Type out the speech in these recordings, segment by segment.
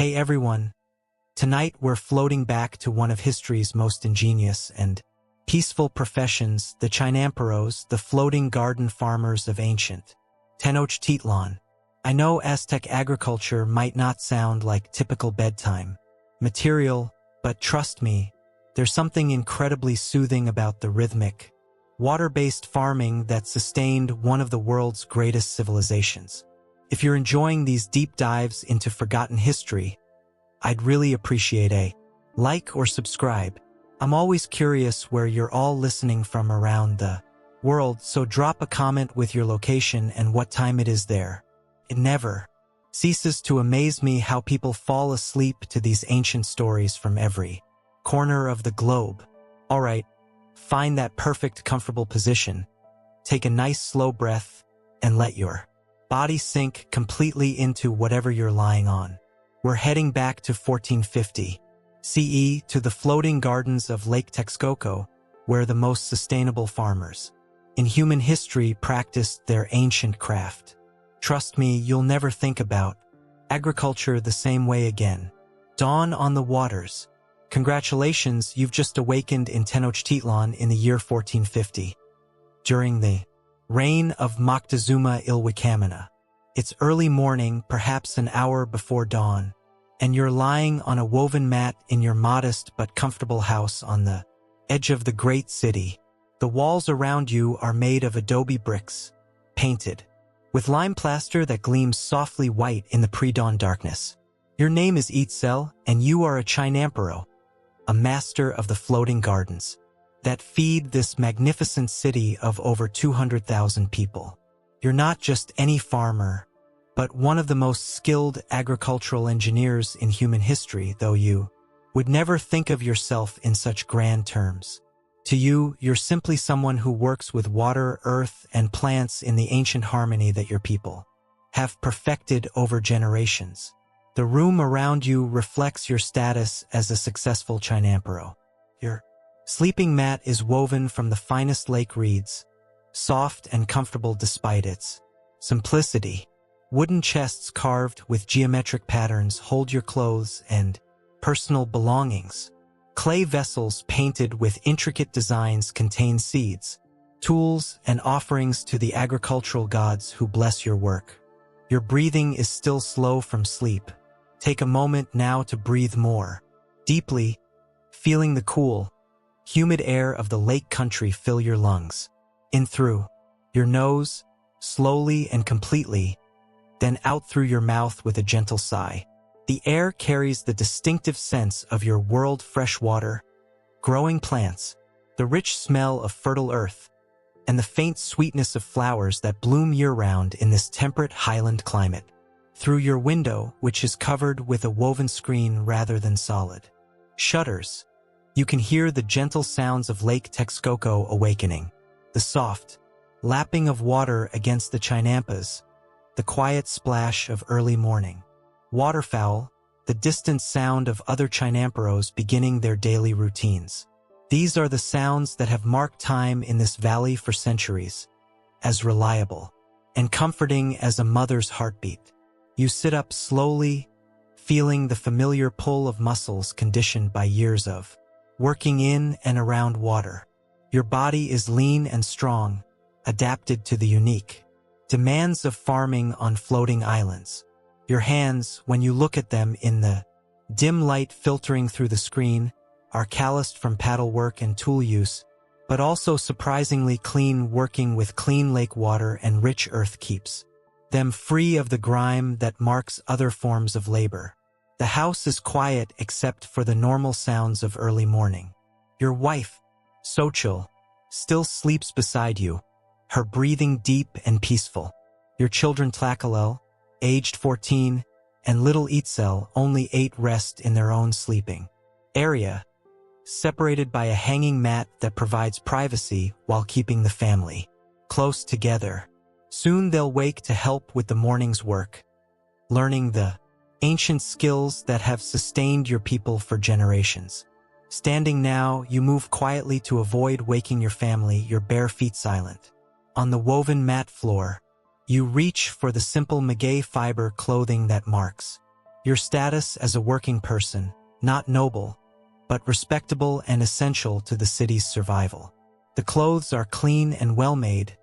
Hey everyone! Tonight we're floating back to one of history's most ingenious and peaceful professions, the chinamperos, the floating garden farmers of ancient Tenochtitlan. I know Aztec agriculture might not sound like typical bedtime material, but trust me, there's something incredibly soothing about the rhythmic, water-based farming that sustained one of the world's greatest civilizations. If you're enjoying these deep dives into forgotten history, I'd really appreciate a like or subscribe. I'm always curious where you're all listening from around the world, so drop a comment with your location and what time it is there. It never ceases to amaze me how people fall asleep to these ancient stories from every corner of the globe. Alright, find that perfect, comfortable position, take a nice slow breath, and let your body sink completely into whatever you're lying on. We're heading back to 1450 CE to the floating gardens of Lake Texcoco, where the most sustainable farmers in human history practiced their ancient craft. Trust me, you'll never think about agriculture the same way again. Dawn on the waters. Congratulations, you've just awakened in Tenochtitlan in the year 1450. During the reign of Moctezuma Ilwicamina. It's early morning, perhaps an hour before dawn, and you're lying on a woven mat in your modest but comfortable house on the edge of the great city. The walls around you are made of adobe bricks, painted with lime plaster that gleams softly white in the pre-dawn darkness. Your name is Itzel, and you are a chinampero, a master of the floating gardens that feed this magnificent city of over 200,000 people. You're not just any farmer, but one of the most skilled agricultural engineers in human history, though you would never think of yourself in such grand terms. To you, you're simply someone who works with water, earth, and plants in the ancient harmony that your people have perfected over generations. The room around you reflects your status as a successful chinampero. Your sleeping mat is woven from the finest lake reeds, soft and comfortable despite its simplicity. Wooden chests carved with geometric patterns hold your clothes and personal belongings. Clay vessels painted with intricate designs contain seeds, tools, and offerings to the agricultural gods who bless your work. Your breathing is still slow from sleep. Take a moment now to breathe more deeply, feeling the cool, humid air of the lake country fill your lungs. In through your nose, slowly and completely, then out through your mouth with a gentle sigh. The air carries the distinctive sense of your world, fresh water, growing plants, the rich smell of fertile earth, and the faint sweetness of flowers that bloom year-round in this temperate highland climate. Through your window, which is covered with a woven screen rather than solid shutters, you can hear the gentle sounds of Lake Texcoco awakening, the soft lapping of water against the chinampas, the quiet splash of early morning waterfowl, the distant sound of other chinamperos beginning their daily routines. These are the sounds that have marked time in this valley for centuries, as reliable and comforting as a mother's heartbeat. You sit up slowly, feeling the familiar pull of muscles conditioned by years of working in and around water. Your body is lean and strong, adapted to the unique demands of farming on floating islands. Your hands, when you look at them in the dim light filtering through the screen, are calloused from paddle work and tool use, but also surprisingly clean, working with clean lake water and rich earth keeps them free of the grime that marks other forms of labor. The house is quiet except for the normal sounds of early morning. Your wife, Xochitl, still sleeps beside you, her breathing deep and peaceful. Your children Tlacaelel, aged 14, and little Itzel, only 8, rest in their own sleeping area, separated by a hanging mat that provides privacy while keeping the family close together. Soon they'll wake to help with the morning's work, learning the ancient skills that have sustained your people for generations. Standing now, you move quietly to avoid waking your family, your bare feet silent. On the woven mat floor, you reach for the simple maguey fiber clothing that marks Your status as a working person, not noble, but respectable and essential to the city's survival. The clothes are clean and well-made,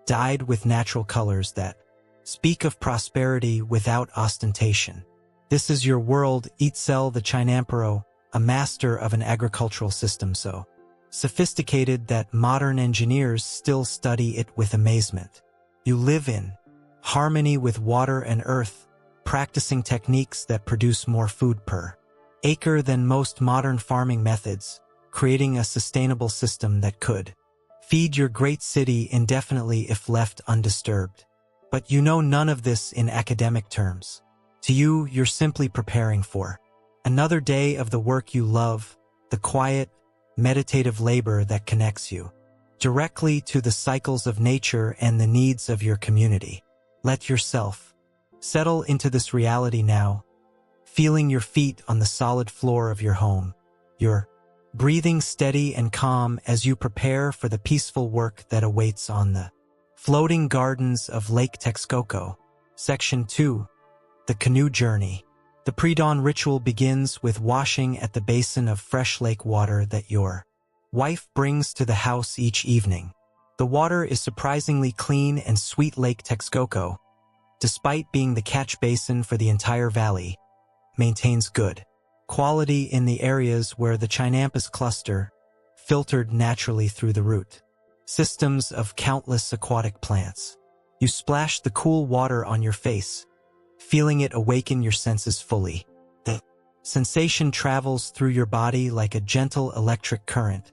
dyed with natural colors that speak of prosperity without ostentation. This is your world, Itzel the Chinamparo, a master of an agricultural system so sophisticated that modern engineers still study it with amazement. You live in harmony with water and earth, practicing techniques that produce more food per acre than most modern farming methods, creating a sustainable system that could feed your great city indefinitely if left undisturbed. But you know none of this in academic terms. To you, you're simply preparing for another day of the work you love, the quiet, meditative labor that connects you directly to the cycles of nature and the needs of your community. Let yourself settle into this reality now, feeling your feet on the solid floor of your home, your breathing steady and calm as you prepare for the peaceful work that awaits on the floating gardens of Lake Texcoco. Section 2. The Canoe Journey. The pre-dawn ritual begins with washing at the basin of fresh lake water that your wife brings to the house each evening. The water is surprisingly clean and sweet. Lake Texcoco, despite being the catch basin for the entire valley, maintains good quality in the areas where the chinampas cluster, filtered naturally through the root systems of countless aquatic plants. You splash the cool water on your face, feeling it awaken your senses fully. The sensation travels through your body like a gentle electric current,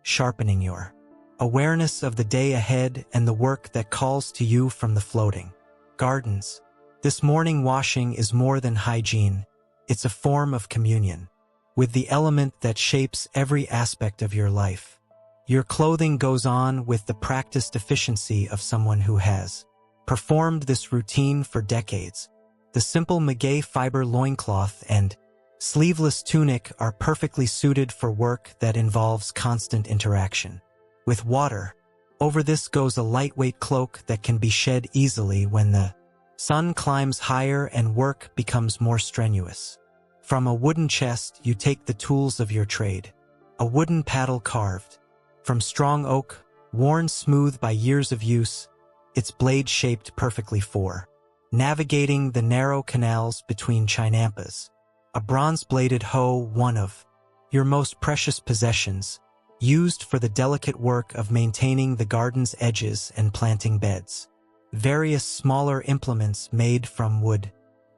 sharpening your awareness of the day ahead and the work that calls to you from the floating gardens. This morning washing is more than hygiene. It's a form of communion with the element that shapes every aspect of your life. Your clothing goes on with the practiced efficiency of someone who has performed this routine for decades. The simple maguey fiber loincloth and sleeveless tunic are perfectly suited for work that involves constant interaction with water. Over this goes a lightweight cloak that can be shed easily when the sun climbs higher and work becomes more strenuous. From a wooden chest, you take the tools of your trade. A wooden paddle carved from strong oak, worn smooth by years of use, its blade shaped perfectly for navigating the narrow canals between chinampas. A bronze-bladed hoe, one of your most precious possessions, used for the delicate work of maintaining the garden's edges and planting beds. Various smaller implements made from wood,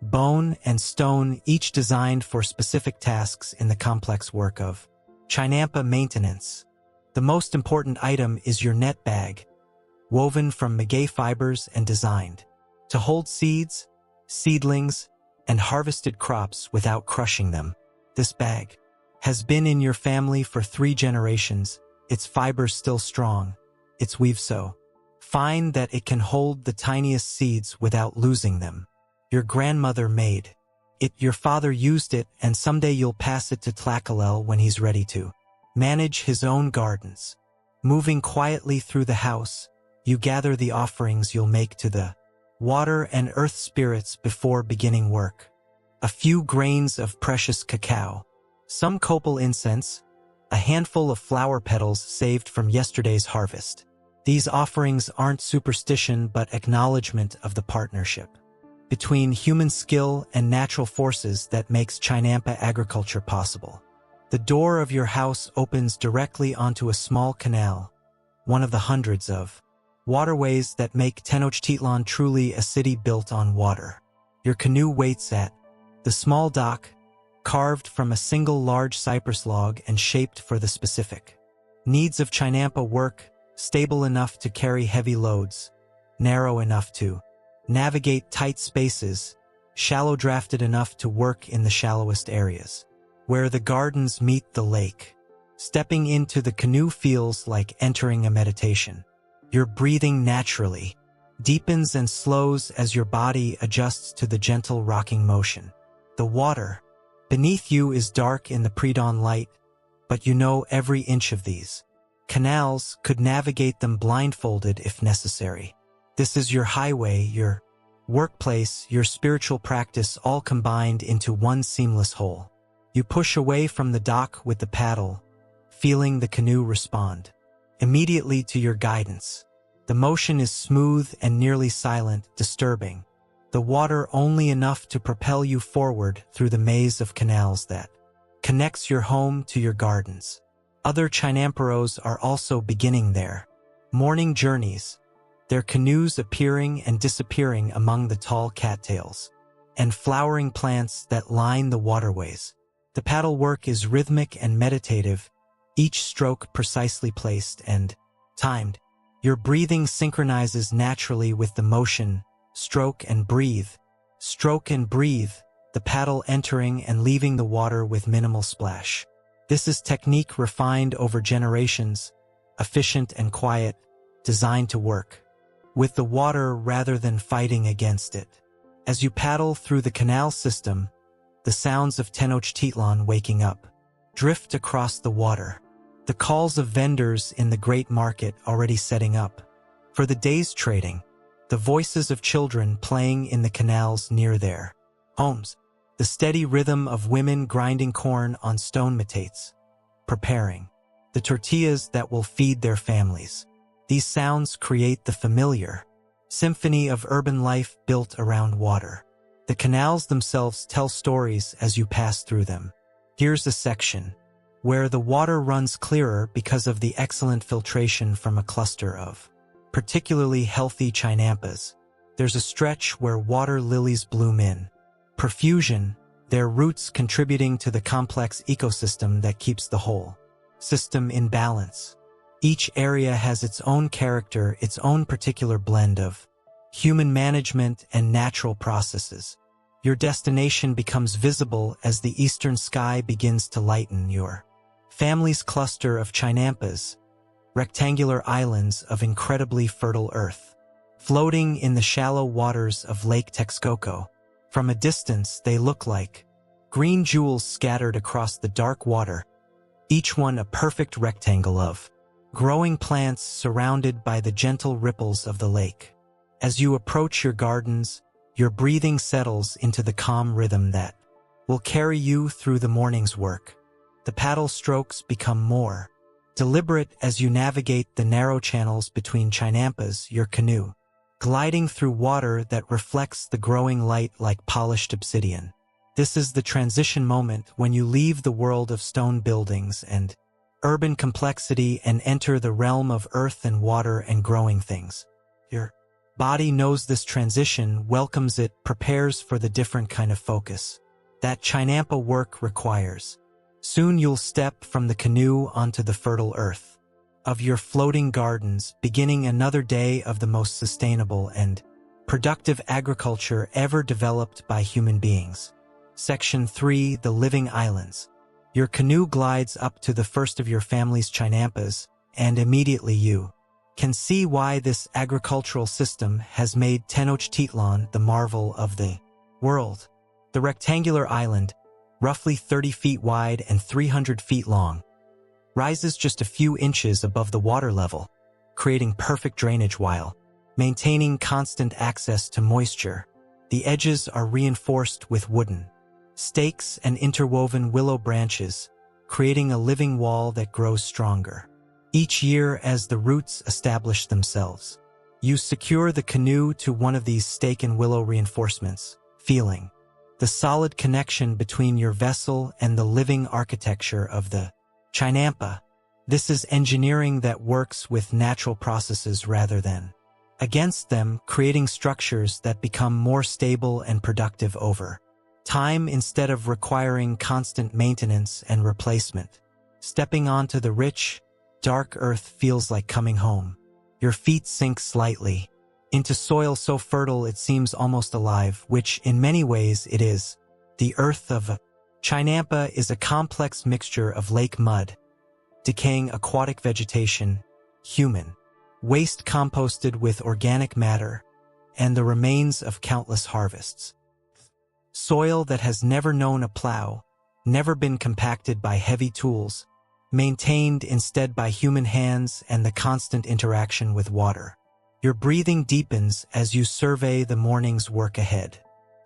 bone, and stone, each designed for specific tasks in the complex work of chinampa maintenance. The most important item is your net bag, woven from maguey fibers and designed to hold seeds, seedlings, and harvested crops without crushing them. This bag has been in your family for 3 generations, its fibers still strong, its weave so fine that it can hold the tiniest seeds without losing them. Your grandmother made it, your father used it, and someday you'll pass it to Tlakalel when he's ready to manage his own gardens. Moving quietly through the house, you gather the offerings you'll make to the water and earth spirits before beginning work. A few grains of precious cacao, some copal incense, a handful of flower petals saved from yesterday's harvest. These offerings aren't superstition but acknowledgement of the partnership between human skill and natural forces that makes chinampa agriculture possible. The door of your house opens directly onto a small canal, one of the hundreds of waterways that make Tenochtitlan truly a city built on water. Your canoe waits at the small dock, carved from a single large cypress log and shaped for the specific needs of chinampa work, stable enough to carry heavy loads, narrow enough to navigate tight spaces, shallow drafted enough to work in the shallowest areas, where the gardens meet the lake. Stepping into the canoe feels like entering a meditation. Your breathing naturally deepens and slows as your body adjusts to the gentle rocking motion. The water beneath you is dark in the pre-dawn light, but you know every inch of these canals could navigate them blindfolded if necessary. This is your highway, your workplace, your spiritual practice all combined into one seamless whole. You push away from the dock with the paddle, feeling the canoe respond immediately to your guidance. The motion is smooth and nearly silent, disturbing. The water only enough to propel you forward through the maze of canals that connects your home to your gardens. Other chinamperos are also beginning their morning journeys, their canoes appearing and disappearing among the tall cattails and flowering plants that line the waterways. The paddle work is rhythmic and meditative, each stroke precisely placed and timed. Your breathing synchronizes naturally with the motion. Stroke and breathe, the paddle entering and leaving the water with minimal splash. This is technique refined over generations, efficient and quiet, designed to work with the water rather than fighting against it. As you paddle through the canal system, the sounds of Tenochtitlan waking up drift across the water. The calls of vendors in the great market already setting up for the day's trading. The voices of children playing in the canals near their homes. The steady rhythm of women grinding corn on stone metates, preparing the tortillas that will feed their families. These sounds create the familiar symphony of urban life built around water. The canals themselves tell stories as you pass through them. Here's a section where the water runs clearer because of the excellent filtration from a cluster of particularly healthy chinampas. There's a stretch where water lilies bloom in profusion, their roots contributing to the complex ecosystem that keeps the whole system in balance. Each area has its own character, its own particular blend of human management and natural processes. Your destination becomes visible as the eastern sky begins to lighten. Your family's cluster of chinampas, rectangular islands of incredibly fertile earth, floating in the shallow waters of Lake Texcoco. From a distance, they look like green jewels scattered across the dark water, each one a perfect rectangle of growing plants surrounded by the gentle ripples of the lake. As you approach your gardens, your breathing settles into the calm rhythm that will carry you through the morning's work. The paddle strokes become more deliberate as you navigate the narrow channels between chinampas, your canoe, gliding through water that reflects the growing light like polished obsidian. This is the transition moment when you leave the world of stone buildings and urban complexity and enter the realm of earth and water and growing things. Your body knows this transition, welcomes it, prepares for the different kind of focus that chinampa work requires. Soon you'll step from the canoe onto the fertile earth of your floating gardens, beginning another day of the most sustainable and productive agriculture ever developed by human beings. Section 3. The Living Islands. Your canoe glides up to the first of your family's chinampas, and immediately you can see why this agricultural system has made Tenochtitlan the marvel of the world. The rectangular island, roughly 30 feet wide and 300 feet long, rises just a few inches above the water level, creating perfect drainage while maintaining constant access to moisture. The edges are reinforced with wooden stakes and interwoven willow branches, creating a living wall that grows stronger each year as the roots establish themselves. You secure the canoe to one of these stake and willow reinforcements, feeling the solid connection between your vessel and the living architecture of the chinampa. This is engineering that works with natural processes rather than against them, creating structures that become more stable and productive over time instead of requiring constant maintenance and replacement. Stepping onto the rich, dark earth feels like coming home. Your feet sink slightly into soil so fertile it seems almost alive, which in many ways it is. The earth of chinampa is a complex mixture of lake mud, decaying aquatic vegetation, human waste composted with organic matter, and the remains of countless harvests. Soil that has never known a plow, never been compacted by heavy tools, maintained instead by human hands and the constant interaction with water. Your breathing deepens as you survey the morning's work ahead.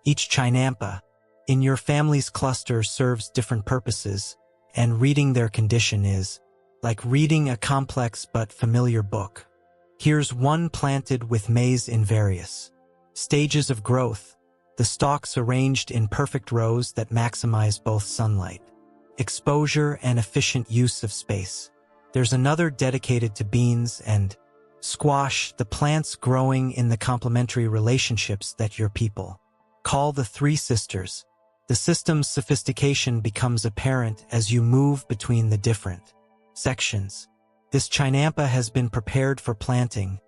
Each chinampa in your family's cluster serves different purposes, and reading their condition is like reading a complex but familiar book. Here's one planted with maize in various stages of growth, the stalks arranged in perfect rows that maximize both sunlight, exposure, and efficient use of space. There's another dedicated to beans and squash, the plants growing in the complementary relationships that your people call the Three Sisters. The system's sophistication becomes apparent as you move between the different sections. This chinampa has been prepared for planting,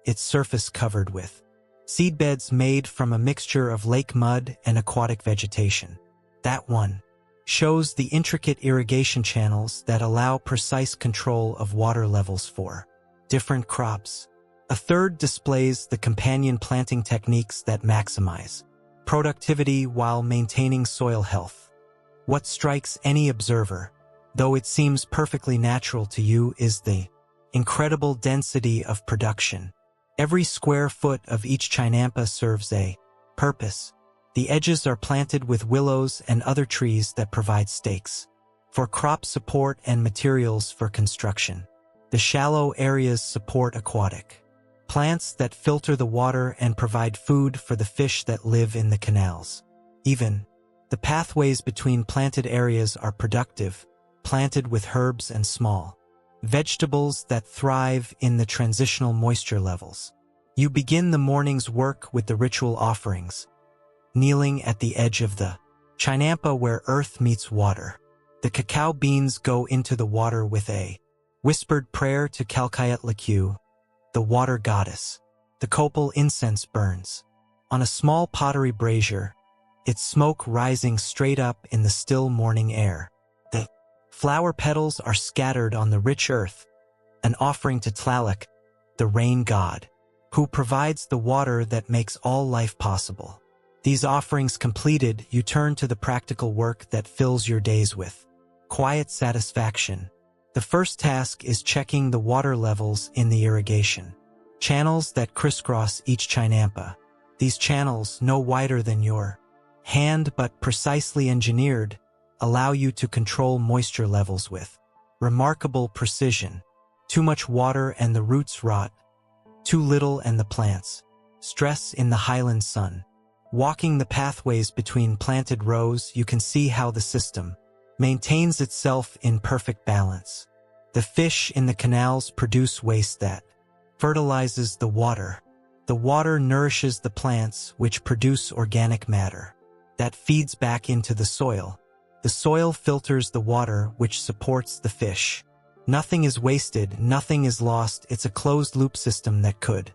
its surface covered with seedbeds made from a mixture of lake mud and aquatic vegetation. That one shows the intricate irrigation channels that allow precise control of water levels for different crops. A third displays the companion planting techniques that maximize productivity while maintaining soil health. What strikes any observer, though it seems perfectly natural to you, is the incredible density of production. Every square foot of each chinampa serves a purpose. The edges are planted with willows and other trees that provide stakes for crop support and materials for construction. The shallow areas support aquatic plants that filter the water and provide food for the fish that live in the canals. Even the pathways between planted areas are productive, planted with herbs and small vegetables that thrive in the transitional moisture levels. You begin the morning's work with the ritual offerings, kneeling at the edge of the chinampa where earth meets water. The cacao beans go into the water with a whispered prayer to Calcayetlacu, the water goddess. The copal incense burns on a small pottery brazier, its smoke rising straight up in the still morning air. The flower petals are scattered on the rich earth, an offering to Tlaloc, the rain god, who provides the water that makes all life possible. These offerings completed, you turn to the practical work that fills your days with quiet satisfaction. The first task is checking the water levels in the irrigation channels that crisscross each chinampa. These channels, no wider than your hand but precisely engineered, allow you to control moisture levels with remarkable precision. Too much water and the roots rot, too little and the plants stress in the highland sun. Walking the pathways between planted rows, you can see how the system maintains itself in perfect balance. The fish in the canals produce waste that fertilizes the water. The water nourishes the plants, which produce organic matter that feeds back into the soil. The soil filters the water, which supports the fish. Nothing is wasted, nothing is lost. It's a closed-loop system that could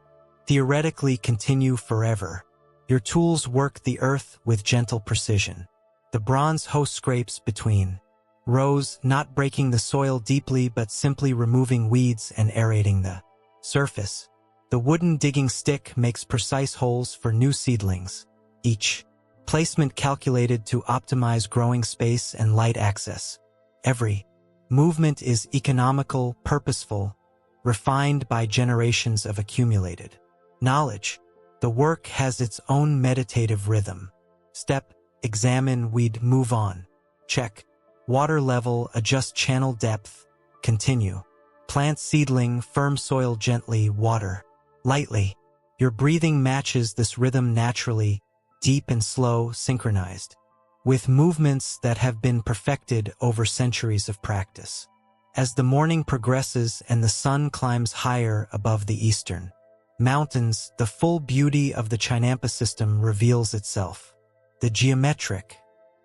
theoretically continue forever. Your tools work the earth with gentle precision. The bronze hoe scrapes between rows, not breaking the soil deeply but simply removing weeds and aerating the surface. The wooden digging stick makes precise holes for new seedlings, each placement calculated to optimize growing space and light access. Every movement is economical, purposeful, refined by generations of accumulated knowledge. The work has its own meditative rhythm. Step, examine, weed, move on. Check. Water level, adjust channel depth. Continue. Plant seedling, firm soil gently, water lightly. Your breathing matches this rhythm naturally, deep and slow, synchronized with movements that have been perfected over centuries of practice. As the morning progresses and the sun climbs higher above the eastern mountains, the full beauty of the chinampa system reveals itself. The geometric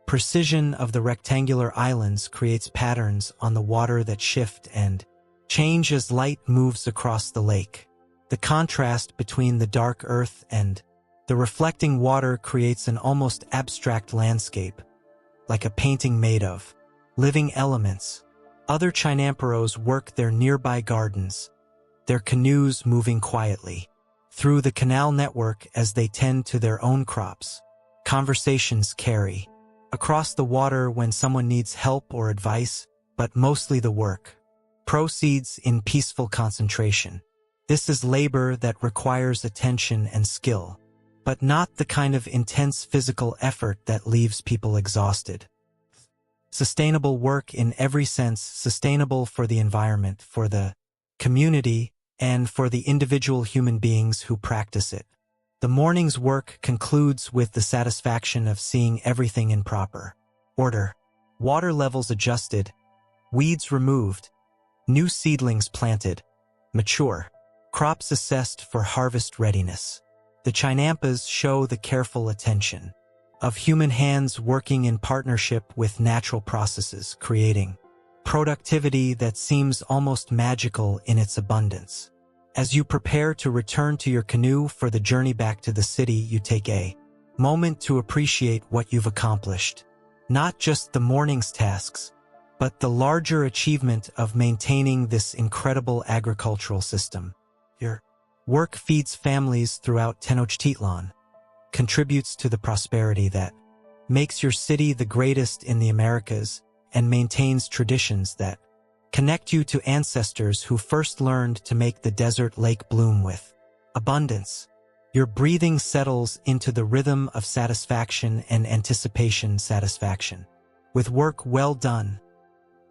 precision of the rectangular islands creates patterns on the water that shift and change as light moves across the lake. The contrast between the dark earth and the reflecting water creates an almost abstract landscape, like a painting made of living elements. Other chinamperos work their nearby gardens, their canoes moving quietly through the canal network as they tend to their own crops. Conversations carry across the water when someone needs help or advice, but mostly the work proceeds in peaceful concentration. This is labor that requires attention and skill, but not the kind of intense physical effort that leaves people exhausted. Sustainable work in every sense, sustainable for the environment, for the community, and for the individual human beings who practice it. The morning's work concludes with the satisfaction of seeing everything in proper order. Water levels adjusted, weeds removed, new seedlings planted, mature, crops assessed for harvest readiness. The chinampas show the careful attention of human hands working in partnership with natural processes, creating productivity that seems almost magical in its abundance. As you prepare to return to your canoe for the journey back to the city, you take a moment to appreciate what you've accomplished. Not just the morning's tasks, but the larger achievement of maintaining this incredible agricultural system. Your work feeds families throughout Tenochtitlan, contributes to the prosperity that makes your city the greatest in the Americas, and maintains traditions that connect you to ancestors who first learned to make the desert lake bloom with abundance. Your breathing settles into the rhythm of satisfaction and anticipation. Satisfaction with work well done,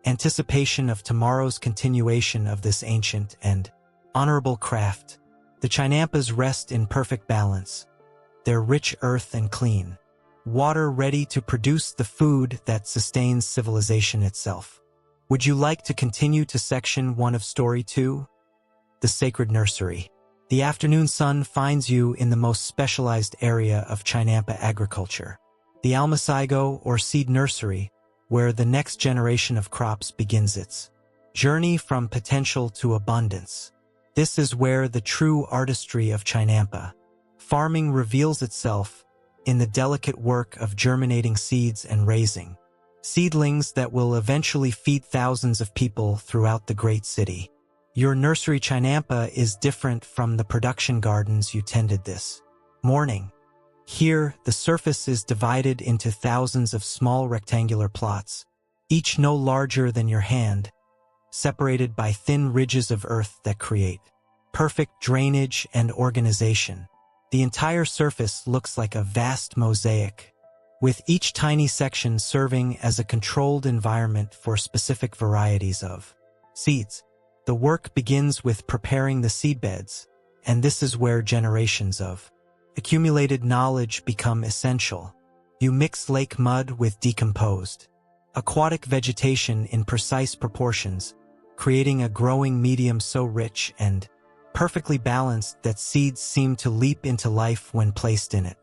anticipation of tomorrow's continuation of this ancient and honorable craft. The chinampas rest in perfect balance, their rich earth and clean water ready to produce the food that sustains civilization itself. Would you like to continue to section 1 of story 2? The sacred nursery. The afternoon sun finds you in the most specialized area of chinampa agriculture, the almacigo or seed nursery, where the next generation of crops begins its journey from potential to abundance. This is where the true artistry of chinampa farming reveals itself, in the delicate work of germinating seeds and raising seedlings that will eventually feed thousands of people throughout the great city. Your nursery chinampa is different from the production gardens you tended this morning. Here, the surface is divided into thousands of small rectangular plots, each no larger than your hand, separated by thin ridges of earth that create perfect drainage and organization. The entire surface looks like a vast mosaic, with each tiny section serving as a controlled environment for specific varieties of seeds. The work begins with preparing the seedbeds, and this is where generations of accumulated knowledge become essential. You mix lake mud with decomposed aquatic vegetation in precise proportions, creating a growing medium so rich and perfectly balanced that seeds seem to leap into life when placed in it.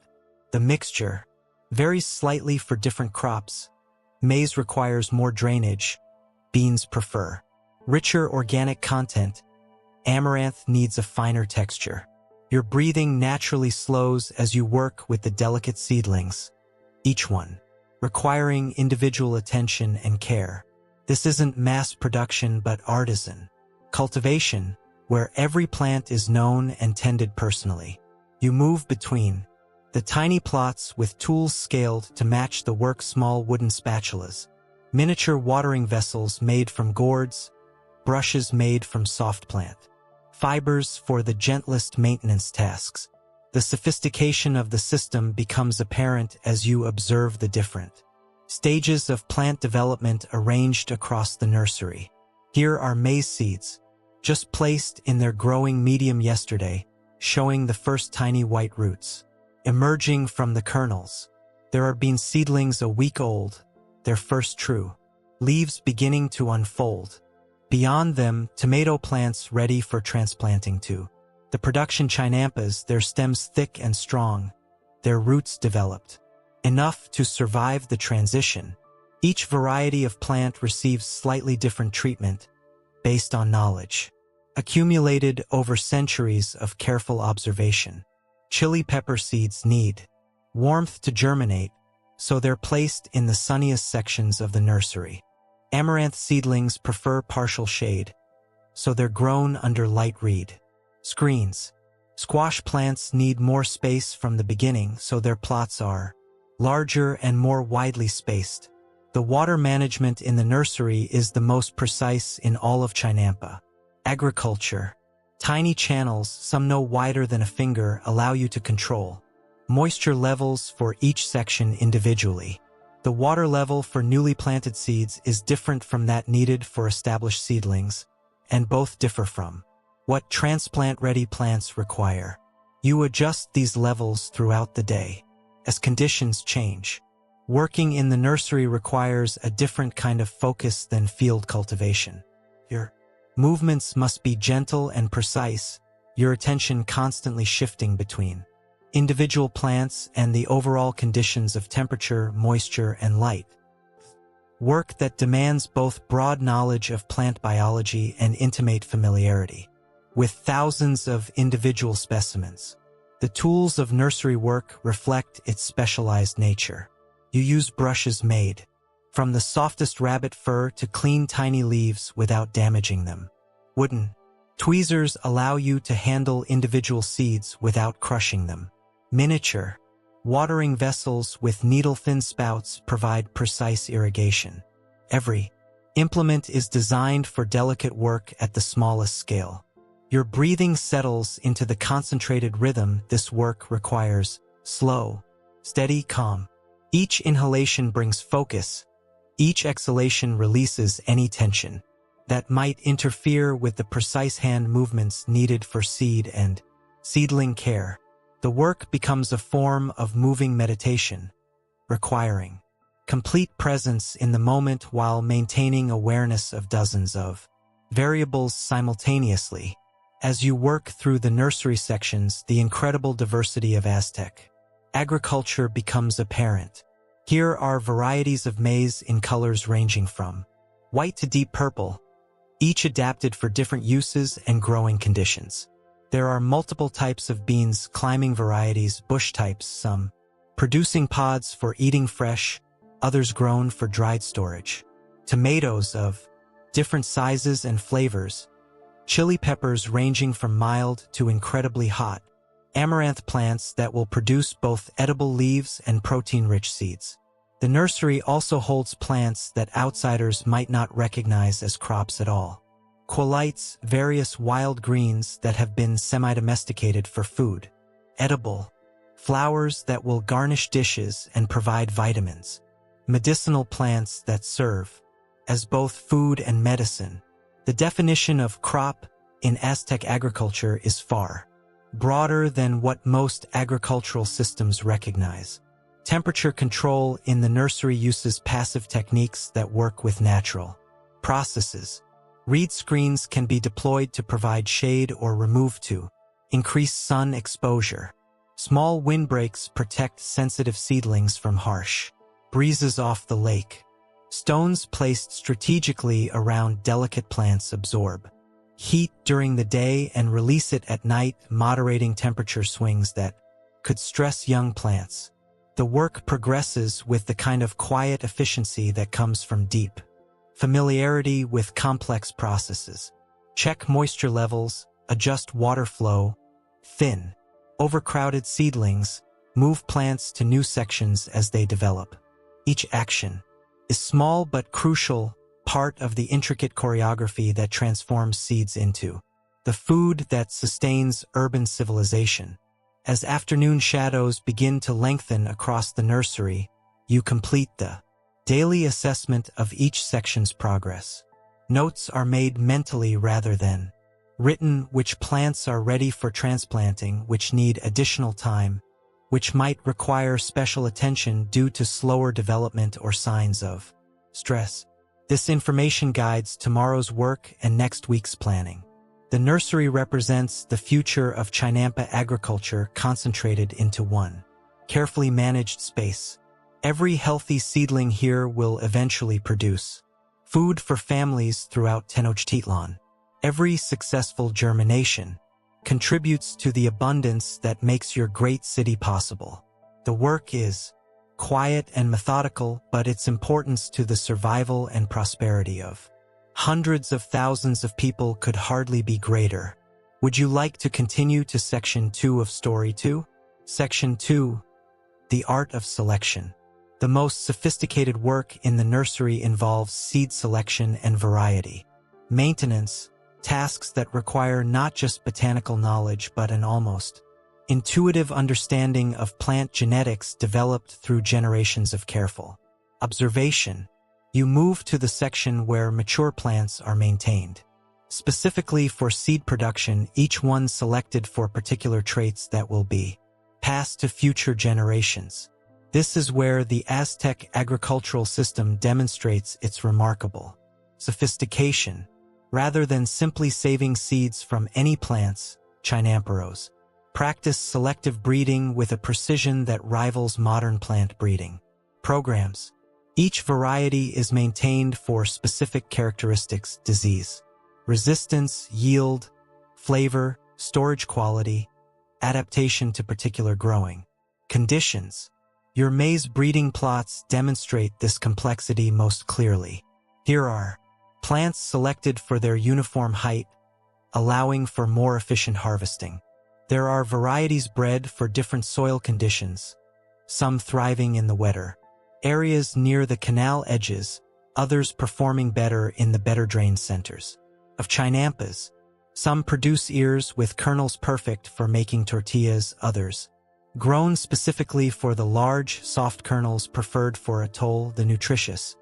The mixture varies slightly for different crops. Maize requires more drainage, beans prefer richer organic content, amaranth needs a finer texture. Your breathing naturally slows as you work with the delicate seedlings, each one requiring individual attention and care. This isn't mass production but artisan cultivation, where every plant is known and tended personally. You move between the tiny plots with tools scaled to match the work, small wooden spatulas, miniature watering vessels made from gourds, brushes made from soft plant fibers for the gentlest maintenance tasks. The sophistication of the system becomes apparent as you observe the different stages of plant development arranged across the nursery. Here are maize seeds, just placed in their growing medium yesterday, showing the first tiny white roots emerging from the kernels. There are bean seedlings a week old, their first true leaves beginning to unfold. Beyond them, tomato plants ready for transplanting to the production chinampas, their stems thick and strong, their roots developed enough to survive the transition. Each variety of plant receives slightly different treatment based on knowledge accumulated over centuries of careful observation. Chili pepper seeds need warmth to germinate, so they're placed in the sunniest sections of the nursery. Amaranth seedlings prefer partial shade, so they're grown under light reed screens. Squash plants need more space from the beginning, so their plots are larger and more widely spaced. The water management in the nursery is the most precise in all of chinampa agriculture. Tiny channels, some no wider than a finger, allow you to control moisture levels for each section individually. The water level for newly planted seeds is different from that needed for established seedlings, and both differ from what transplant-ready plants require. You adjust these levels throughout the day as conditions change. Working in the nursery requires a different kind of focus than field cultivation. Your movements must be gentle and precise, your attention constantly shifting between individual plants and the overall conditions of temperature, moisture, and light. Work that demands both broad knowledge of plant biology and intimate familiarity with thousands of individual specimens. The tools of nursery work reflect its specialized nature. You use brushes made from the softest rabbit fur to clean tiny leaves without damaging them. Wooden tweezers allow you to handle individual seeds without crushing them. Miniature watering vessels with needle-thin spouts provide precise irrigation. Every implement is designed for delicate work at the smallest scale. Your breathing settles into the concentrated rhythm this work requires: slow, steady, calm. Each inhalation brings focus. Each exhalation releases any tension that might interfere with the precise hand movements needed for seed and seedling care. The work becomes a form of moving meditation, requiring complete presence in the moment while maintaining awareness of dozens of variables simultaneously. As you work through the nursery sections, the incredible diversity of Aztec agriculture becomes apparent. Here are varieties of maize in colors ranging from white to deep purple, each adapted for different uses and growing conditions. There are multiple types of beans, climbing varieties, bush types, some producing pods for eating fresh, others grown for dried storage. Tomatoes of different sizes and flavors, chili peppers ranging from mild to incredibly hot, amaranth plants that will produce both edible leaves and protein-rich seeds. The nursery also holds plants that outsiders might not recognize as crops at all. Quolites, various wild greens that have been semi-domesticated for food. Edible flowers that will garnish dishes and provide vitamins. Medicinal plants that serve as both food and medicine. The definition of crop in Aztec agriculture is far broader than what most agricultural systems recognize. Temperature control in the nursery uses passive techniques that work with natural processes. Reed screens can be deployed to provide shade or removed to increase sun exposure. Small windbreaks protect sensitive seedlings from harsh breezes off the lake. Stones placed strategically around delicate plants absorb heat during the day and release it at night, moderating temperature swings that could stress young plants. The work progresses with the kind of quiet efficiency that comes from deep familiarity with complex processes. Check moisture levels, adjust water flow, thin overcrowded seedlings, move plants to new sections as they develop. Each action is small but crucial part of the intricate choreography that transforms seeds into the food that sustains urban civilization. As afternoon shadows begin to lengthen across the nursery, you complete the daily assessment of each section's progress. Notes are made mentally rather than written: which plants are ready for transplanting, which need additional time, which might require special attention due to slower development or signs of stress. This information guides tomorrow's work and next week's planning. The nursery represents the future of chinampa agriculture concentrated into one carefully managed space. Every healthy seedling here will eventually produce food for families throughout Tenochtitlan. Every successful germination contributes to the abundance that makes your great city possible. The work is quiet and methodical, but its importance to the survival and prosperity of hundreds of thousands of people could hardly be greater. Would you like to continue to Section 2 of Story 2? Section 2. The Art of Selection. The most sophisticated work in the nursery involves seed selection and variety maintenance. tasks that require not just botanical knowledge but an almost intuitive understanding of plant genetics developed through generations of careful observation. You move to the section where mature plants are maintained. Specifically for seed production, each one selected for particular traits that will be passed to future generations. This is where the Aztec agricultural system demonstrates its remarkable sophistication. Rather than simply saving seeds from any plants, chinampas practice selective breeding with a precision that rivals modern plant breeding programs. Each variety is maintained for specific characteristics: disease resistance, yield, flavor, storage quality, adaptation to particular growing conditions. Your maize breeding plots demonstrate this complexity most clearly. Here are plants selected for their uniform height, allowing for more efficient harvesting. There are varieties bred for different soil conditions, some thriving in the wetter areas near the canal edges, others performing better in the better drained centers of chinampas. Some produce ears with kernels perfect for making tortillas, others grown specifically for the large, soft kernels preferred for atole, the nutritious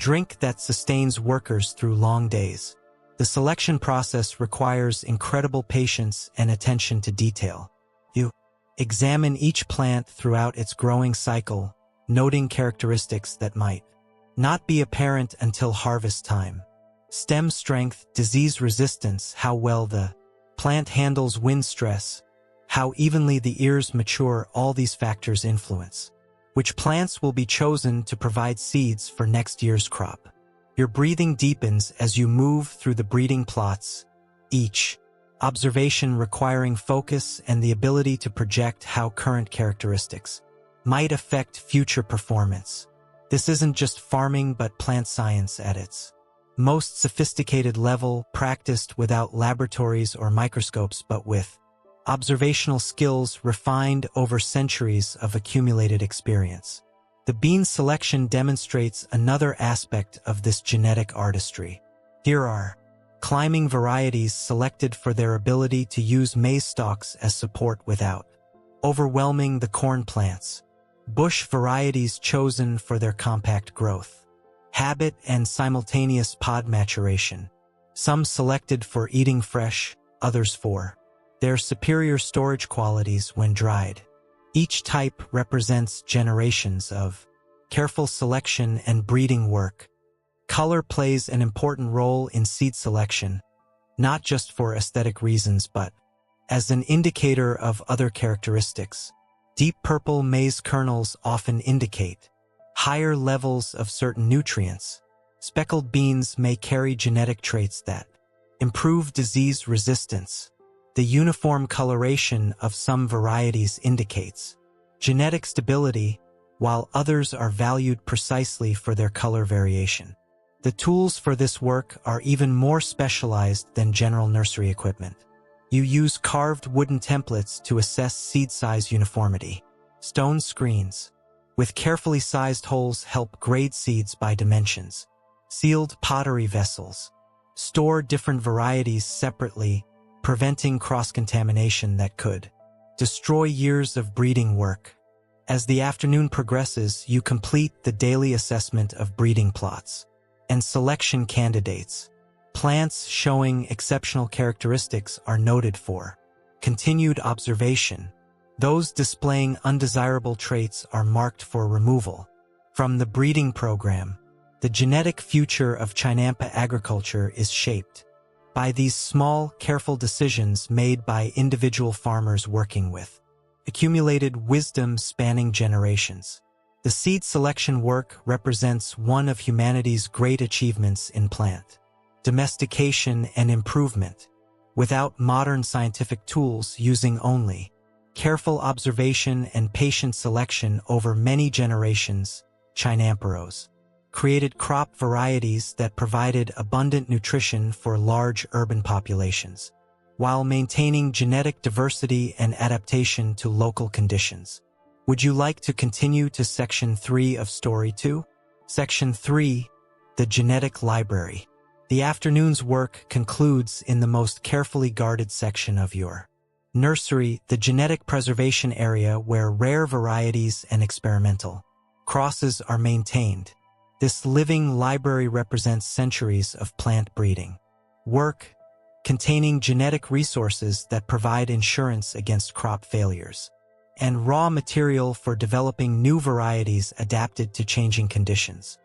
drink that sustains workers through long days. The selection process requires incredible patience and attention to detail. You examine each plant throughout its growing cycle, noting characteristics that might not be apparent until harvest time. Stem strength, disease resistance, how well the plant handles wind stress, how evenly the ears mature, all these factors influence which plants will be chosen to provide seeds for next year's crop. Your breathing deepens as you move through the breeding plots, each observation requiring focus and the ability to project how current characteristics might affect future performance. This isn't just farming but plant science at its most sophisticated level, practiced without laboratories or microscopes but with observational skills refined over centuries of accumulated experience. The bean selection demonstrates another aspect of this genetic artistry. Here are climbing varieties selected for their ability to use maize stalks as support without overwhelming the corn plants. Bush varieties chosen for their compact growth, habit, and simultaneous pod maturation. Some selected for eating fresh, others for their superior storage qualities when dried. Each type represents generations of careful selection and breeding work. Color plays an important role in seed selection, not just for aesthetic reasons but as an indicator of other characteristics. Deep purple maize kernels often indicate higher levels of certain nutrients. Speckled beans may carry genetic traits that improve disease resistance. The uniform coloration of some varieties indicates genetic stability, while others are valued precisely for their color variation. The tools for this work are even more specialized than general nursery equipment. You use carved wooden templates to assess seed size uniformity. Stone screens with carefully sized holes help grade seeds by dimensions. Sealed pottery vessels store different varieties separately, preventing cross-contamination that could destroy years of breeding work. As the afternoon progresses, you complete the daily assessment of breeding plots and selection candidates. Plants showing exceptional characteristics are noted for continued observation. Those displaying undesirable traits are marked for removal from the breeding program. The genetic future of chinampa agriculture is shaped by these small, careful decisions made by individual farmers working with accumulated wisdom spanning generations. The seed selection work represents one of humanity's great achievements in plant domestication and improvement. Without modern scientific tools, using only careful observation and patient selection over many generations, chinampas created crop varieties that provided abundant nutrition for large urban populations, while maintaining genetic diversity and adaptation to local conditions. Would you like to continue to Section 3 of Story 2? Section 3, the Genetic Library. The afternoon's work concludes in the most carefully guarded section of your nursery, the genetic preservation area where rare varieties and experimental crosses are maintained. This living library represents centuries of plant breeding work, containing genetic resources that provide insurance against crop failures, and raw material for developing new varieties adapted to changing conditions.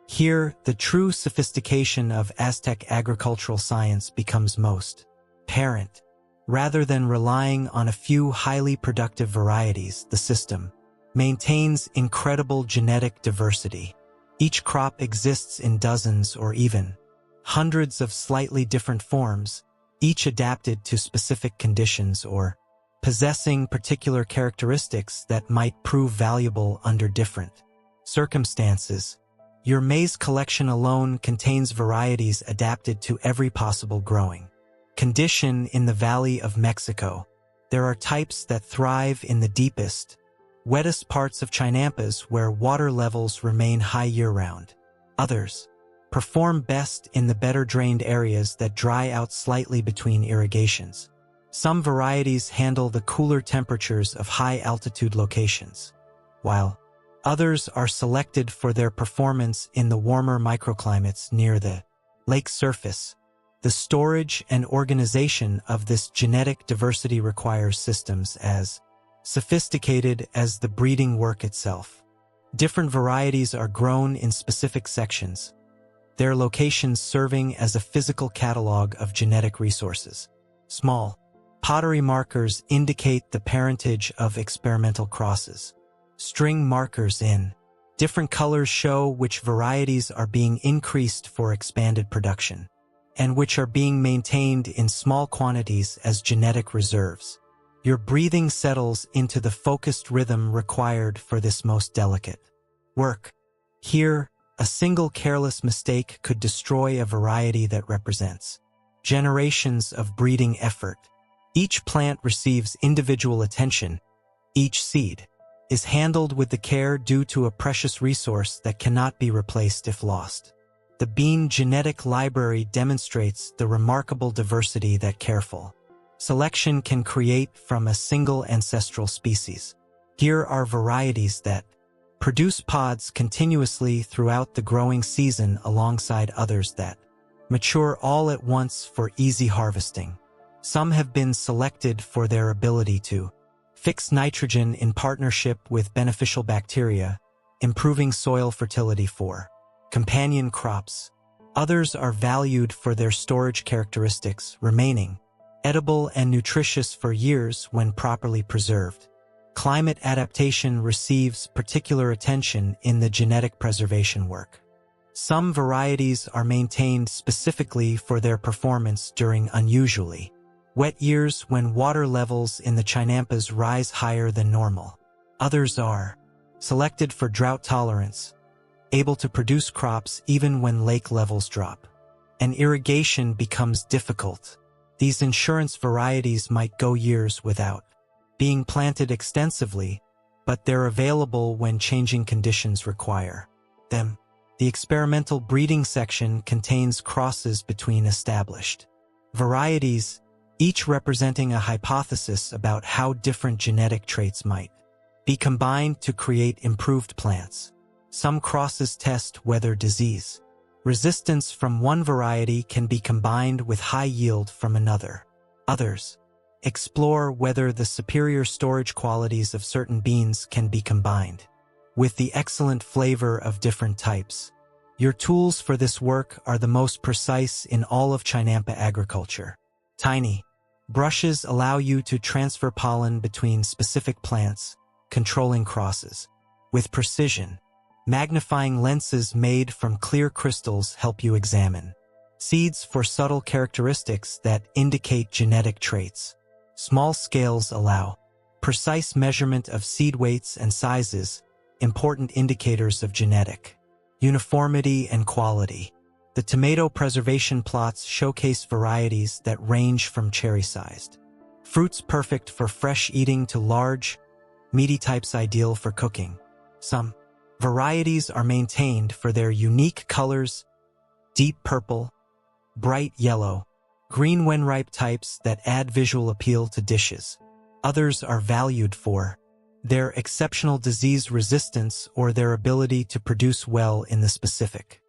Here, the true sophistication of Aztec agricultural science becomes most apparent. Rather than relying on a few highly productive varieties, the system maintains incredible genetic diversity. Each crop exists in dozens or even hundreds of slightly different forms, each adapted to specific conditions or possessing particular characteristics that might prove valuable under different circumstances. Your maize collection alone contains varieties adapted to every possible growing condition in the Valley of Mexico. There are types that thrive in the deepest, wettest parts of chinampas where water levels remain high year-round. Others perform best in the better-drained areas that dry out slightly between irrigations. Some varieties handle the cooler temperatures of high-altitude locations, while others are selected for their performance in the warmer microclimates near the lake surface. The storage and organization of this genetic diversity requires systems as sophisticated as the breeding work itself. Different varieties are grown in specific sections, their locations serving as a physical catalog of genetic resources. Small pottery markers indicate the parentage of experimental crosses. String markers in different colors show which varieties are being increased for expanded production, and which are being maintained in small quantities as genetic reserves. Your breathing settles into the focused rhythm required for this most delicate work. Here, a single careless mistake could destroy a variety that represents generations of breeding effort. Each plant receives individual attention. Each seed is handled with the care due to a precious resource that cannot be replaced if lost. The bean genetic library demonstrates the remarkable diversity that careful selection can create from a single ancestral species. Here are varieties that produce pods continuously throughout the growing season alongside others that mature all at once for easy harvesting. Some have been selected for their ability to fix nitrogen in partnership with beneficial bacteria, improving soil fertility for companion crops. Others are valued for their storage characteristics, remaining edible and nutritious for years when properly preserved. Climate adaptation receives particular attention in the genetic preservation work. Some varieties are maintained specifically for their performance during unusually wet years when water levels in the chinampas rise higher than normal. Others are selected for drought tolerance, able to produce crops even when lake levels drop and irrigation becomes difficult. These insurance varieties might go years without being planted extensively, but they're available when changing conditions require them. The experimental breeding section contains crosses between established varieties, each representing a hypothesis about how different genetic traits might be combined to create improved plants. Some crosses test whether disease resistance from one variety can be combined with high yield from another. Others explore whether the superior storage qualities of certain beans can be combined with the excellent flavor of different types. Your tools for this work are the most precise in all of chinampa agriculture. Tiny brushes allow you to transfer pollen between specific plants, controlling crosses with precision. Magnifying lenses made from clear crystals help you examine seeds for subtle characteristics that indicate genetic traits. Small scales allow precise measurement of seed weights and sizes, important indicators of genetic uniformity and quality. The tomato preservation plots showcase varieties that range from cherry-sized fruits perfect for fresh eating to large, meaty types ideal for cooking. Some varieties are maintained for their unique colors, deep purple, bright yellow, green when ripe types that add visual appeal to dishes. Others are valued for their exceptional disease resistance or their ability to produce well in the specific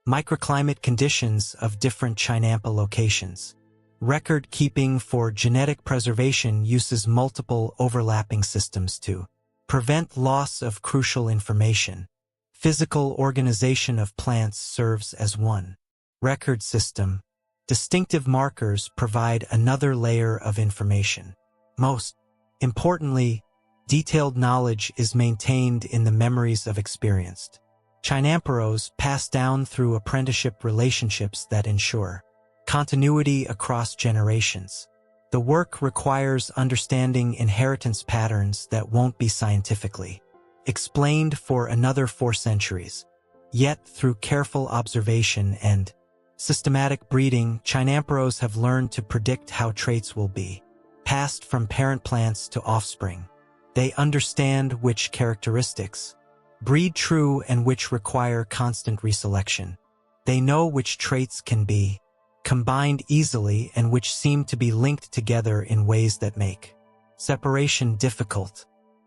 microclimate conditions of different chinampa locations. Record keeping for genetic preservation uses multiple overlapping systems to prevent loss of crucial information. Physical organization of plants serves as one record system. Distinctive markers provide another layer of information. Most importantly, detailed knowledge is maintained in the memories of experienced chinamperos passed down through apprenticeship relationships that ensure continuity across generations. The work requires understanding inheritance patterns that won't be scientifically explained for another 4 centuries. Yet, through careful observation and systematic breeding, chinamperos have learned to predict how traits will be passed from parent plants to offspring. They understand which characteristics breed true and which require constant reselection. They know which traits can be combined easily and which seem to be linked together in ways that make separation difficult.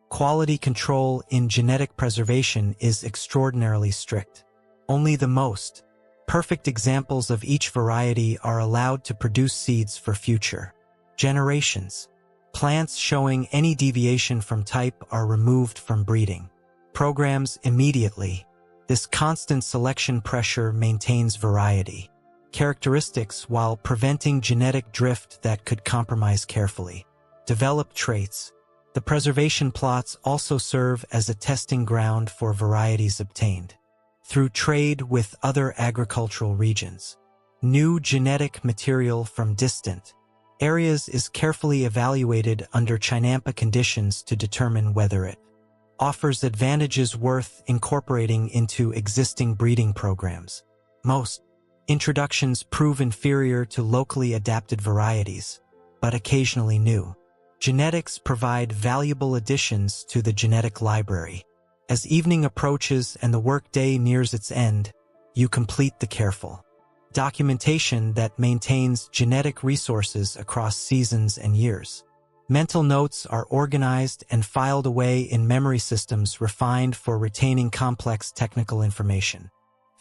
Quality control in genetic preservation is extraordinarily strict. Only the most perfect examples of each variety are allowed to produce seeds for future generations. Plants showing any deviation from type are removed from breeding programs immediately. This constant selection pressure maintains variety characteristics while preventing genetic drift that could compromise carefully developed traits. The preservation plots also serve as a testing ground for varieties obtained through trade with other agricultural regions. New genetic material from distant areas is carefully evaluated under chinampa conditions to determine whether it offers advantages worth incorporating into existing breeding programs. Most introductions prove inferior to locally adapted varieties, but occasionally new genetics provide valuable additions to the genetic library. As evening approaches and the workday nears its end, you complete the careful documentation that maintains genetic resources across seasons and years. Mental notes are organized and filed away in memory systems refined for retaining complex technical information.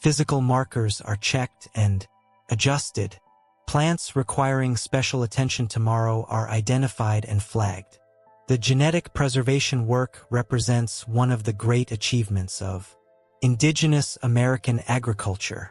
Physical markers are checked and adjusted. Plants requiring special attention tomorrow are identified and flagged. The genetic preservation work represents one of the great achievements of indigenous American agriculture.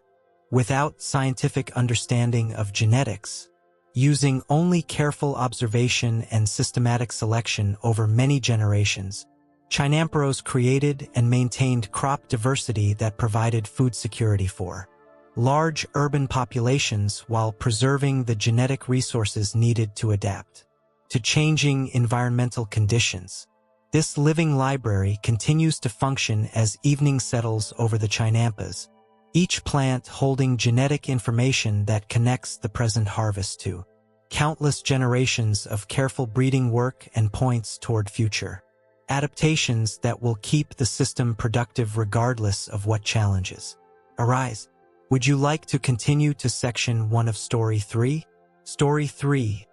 Without scientific understanding of genetics, using only careful observation and systematic selection over many generations, chinamperos created and maintained crop diversity that provided food security for large urban populations while preserving the genetic resources needed to adapt to changing environmental conditions. This living library continues to function as evening settles over the chinampas, each plant holding genetic information that connects the present harvest to countless generations of careful breeding work and points toward future adaptations that will keep the system productive regardless of what challenges arise. Would you like to continue to section 1 of Story 3? Story 3,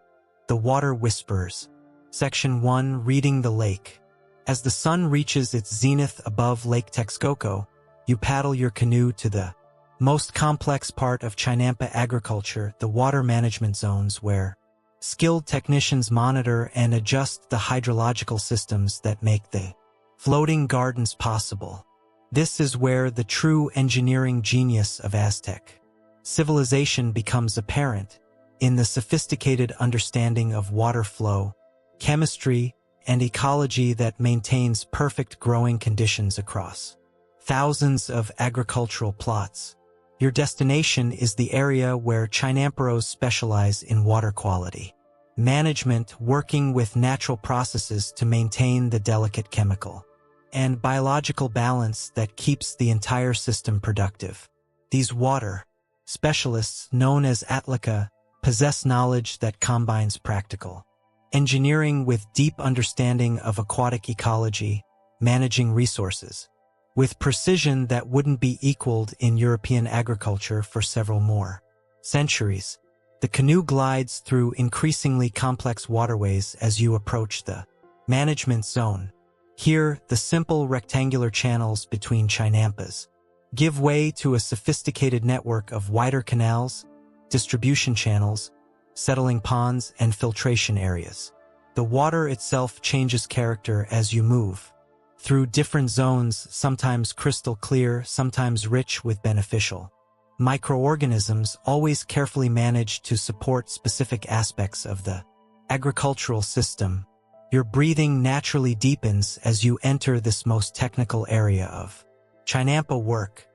The Water Whisperers. Section 1, Reading the Lake. As the sun reaches its zenith above Lake Texcoco, you paddle your canoe to the most complex part of chinampa agriculture, the water management zones, where skilled technicians monitor and adjust the hydrological systems that make the floating gardens possible. This is where the true engineering genius of Aztec civilization becomes apparent, in the sophisticated understanding of water flow, chemistry, and ecology that maintains perfect growing conditions across thousands of agricultural plots. Your destination is the area where chinamperos specialize in water quality management, working with natural processes to maintain the delicate chemical and biological balance that keeps the entire system productive. These water specialists, known as Atlica, possess knowledge that combines practical engineering with deep understanding of aquatic ecology, managing resources, with precision that wouldn't be equaled in European agriculture for several more centuries. The canoe glides through increasingly complex waterways as you approach the management zone. Here, the simple rectangular channels between chinampas give way to a sophisticated network of wider canals, distribution channels, settling ponds, and filtration areas. The water itself changes character as you move through different zones, sometimes crystal clear, sometimes rich with beneficial microorganisms, always carefully managed to support specific aspects of the agricultural system. Your breathing naturally deepens as you enter this most technical area of chinampa work.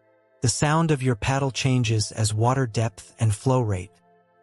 The sound of your paddle changes as water depth and flow rate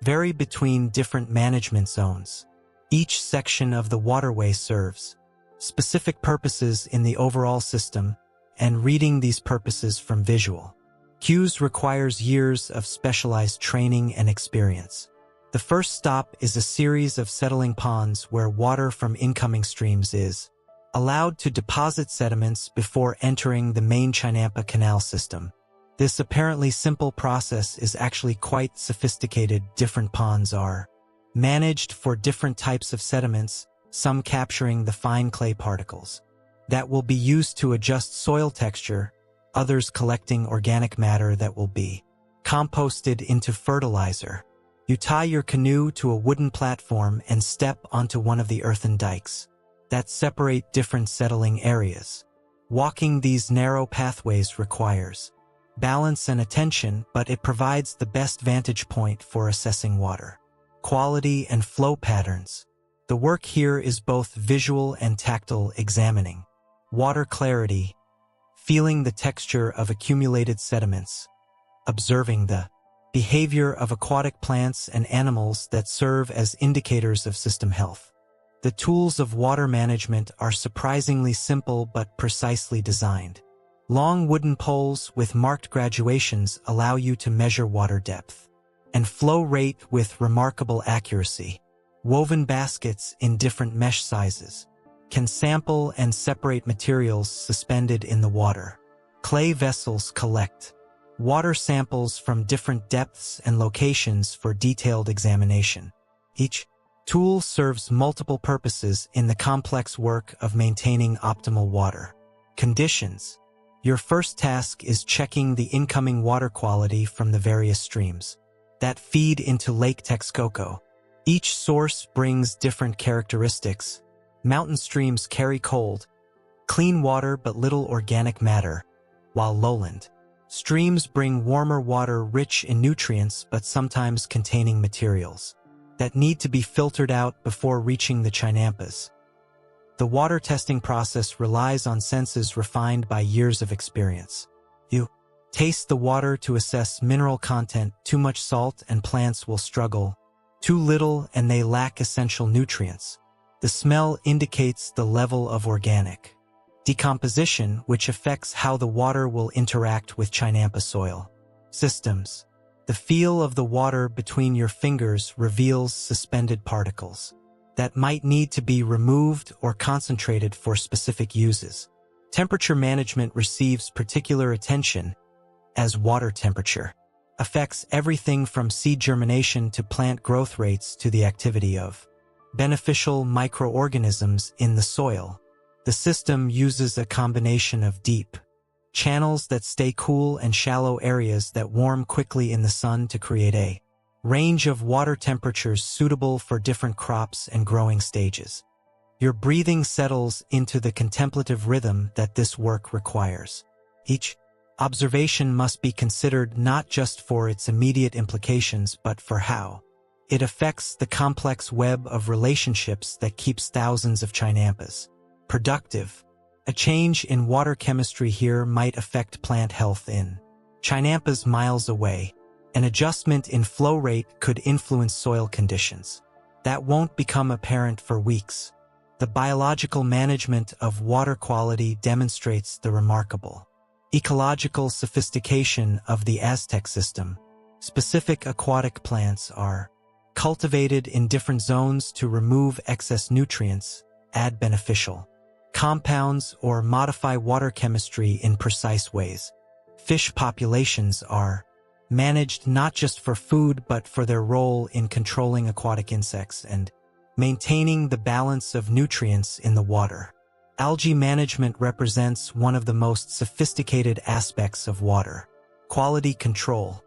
vary between different management zones. Each section of the waterway serves specific purposes in the overall system, and reading these purposes from visual cues requires years of specialized training and experience. The first stop is a series of settling ponds where water from incoming streams is allowed to deposit sediments before entering the main Chinampa Canal system. This apparently simple process is actually quite sophisticated. Different ponds are managed for different types of sediments, some capturing the fine clay particles that will be used to adjust soil texture, others collecting organic matter that will be composted into fertilizer. You tie your canoe to a wooden platform and step onto one of the earthen dikes that separate different settling areas. Walking these narrow pathways requires balance and attention, but it provides the best vantage point for assessing water quality and flow patterns. The work here is both visual and tactile, examining water clarity, feeling the texture of accumulated sediments, observing the behavior of aquatic plants and animals that serve as indicators of system health. The tools of water management are surprisingly simple but precisely designed. Long wooden poles with marked graduations allow you to measure water depth and flow rate with remarkable accuracy. Woven baskets in different mesh sizes can sample and separate materials suspended in the water. Clay vessels collect water samples from different depths and locations for detailed examination. Each tool serves multiple purposes in the complex work of maintaining optimal water conditions. Your first task is checking the incoming water quality from the various streams that feed into Lake Texcoco. Each source brings different characteristics. Mountain streams carry cold, clean water but little organic matter, while lowland streams bring warmer water rich in nutrients but sometimes containing materials that need to be filtered out before reaching the chinampas. The water testing process relies on senses refined by years of experience. You taste the water to assess mineral content. Too much salt and plants will struggle. Too little and they lack essential nutrients. The smell indicates the level of organic decomposition, which affects how the water will interact with chinampa soil systems. The feel of the water between your fingers reveals suspended particles that might need to be removed or concentrated for specific uses. Temperature management receives particular attention, as water temperature affects everything from seed germination to plant growth rates to the activity of beneficial microorganisms in the soil. The system uses a combination of deep channels that stay cool and shallow areas that warm quickly in the sun to create a range of water temperatures suitable for different crops and growing stages. Your breathing settles into the contemplative rhythm that this work requires. Each observation must be considered not just for its immediate implications but for how it affects the complex web of relationships that keeps thousands of chinampas productive. A change in water chemistry here might affect plant health in chinampas miles away. An adjustment in flow rate could influence soil conditions that won't become apparent for weeks. The biological management of water quality demonstrates the remarkable ecological sophistication of the Aztec system. Specific aquatic plants are cultivated in different zones to remove excess nutrients, add beneficial compounds, or modify water chemistry in precise ways. Fish populations are managed not just for food but for their role in controlling aquatic insects and maintaining the balance of nutrients in the water. Algae management represents one of the most sophisticated aspects of water. Quality control.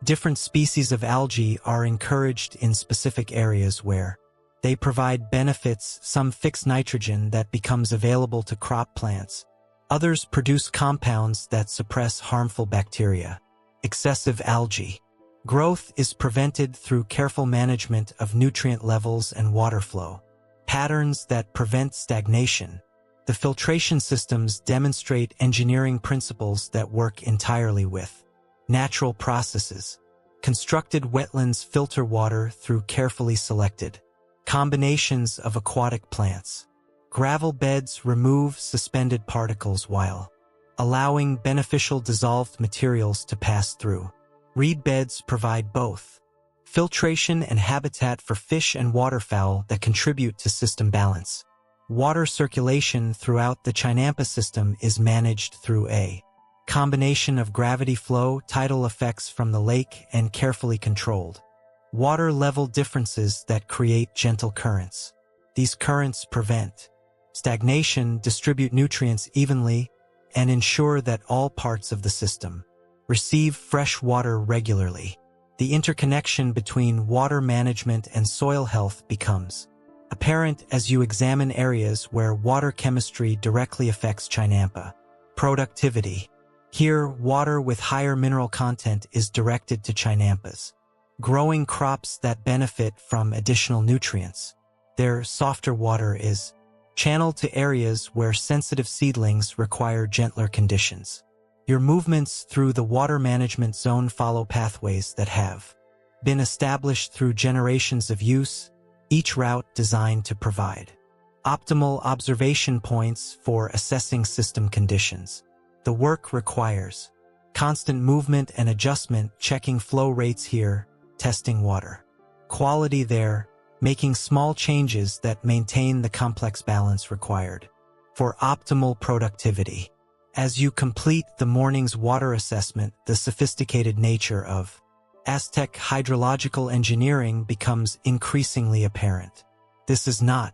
Different species of algae are encouraged in specific areas where they provide benefits. Some fix nitrogen that becomes available to crop plants. Others produce compounds that suppress harmful bacteria. Excessive algae. Growth is prevented through careful management of nutrient levels and water flow. Patterns that prevent stagnation. The filtration systems demonstrate engineering principles that work entirely with natural processes. Constructed wetlands filter water through carefully selected combinations of aquatic plants. Gravel beds remove suspended particles while allowing beneficial dissolved materials to pass through. Reed beds provide both filtration and habitat for fish and waterfowl that contribute to system balance. Water circulation throughout the chinampa system is managed through a combination of gravity flow, tidal effects from the lake, and carefully controlled water level differences that create gentle currents. These currents prevent stagnation, distribute nutrients evenly, and ensure that all parts of the system receive fresh water regularly. The interconnection between water management and soil health becomes apparent as you examine areas where water chemistry directly affects chinampa. Productivity. Here, water with higher mineral content is directed to chinampas, growing crops that benefit from additional nutrients. Their softer water is channeled to areas where sensitive seedlings require gentler conditions. Your movements through the water management zone follow pathways that have been established through generations of use, each route designed to provide optimal observation points for assessing system conditions. The work requires constant movement and adjustment, checking flow rates here, testing water quality there, making small changes that maintain the complex balance required for optimal productivity. As you complete the morning's water assessment, the sophisticated nature of Aztec hydrological engineering becomes increasingly apparent. This is not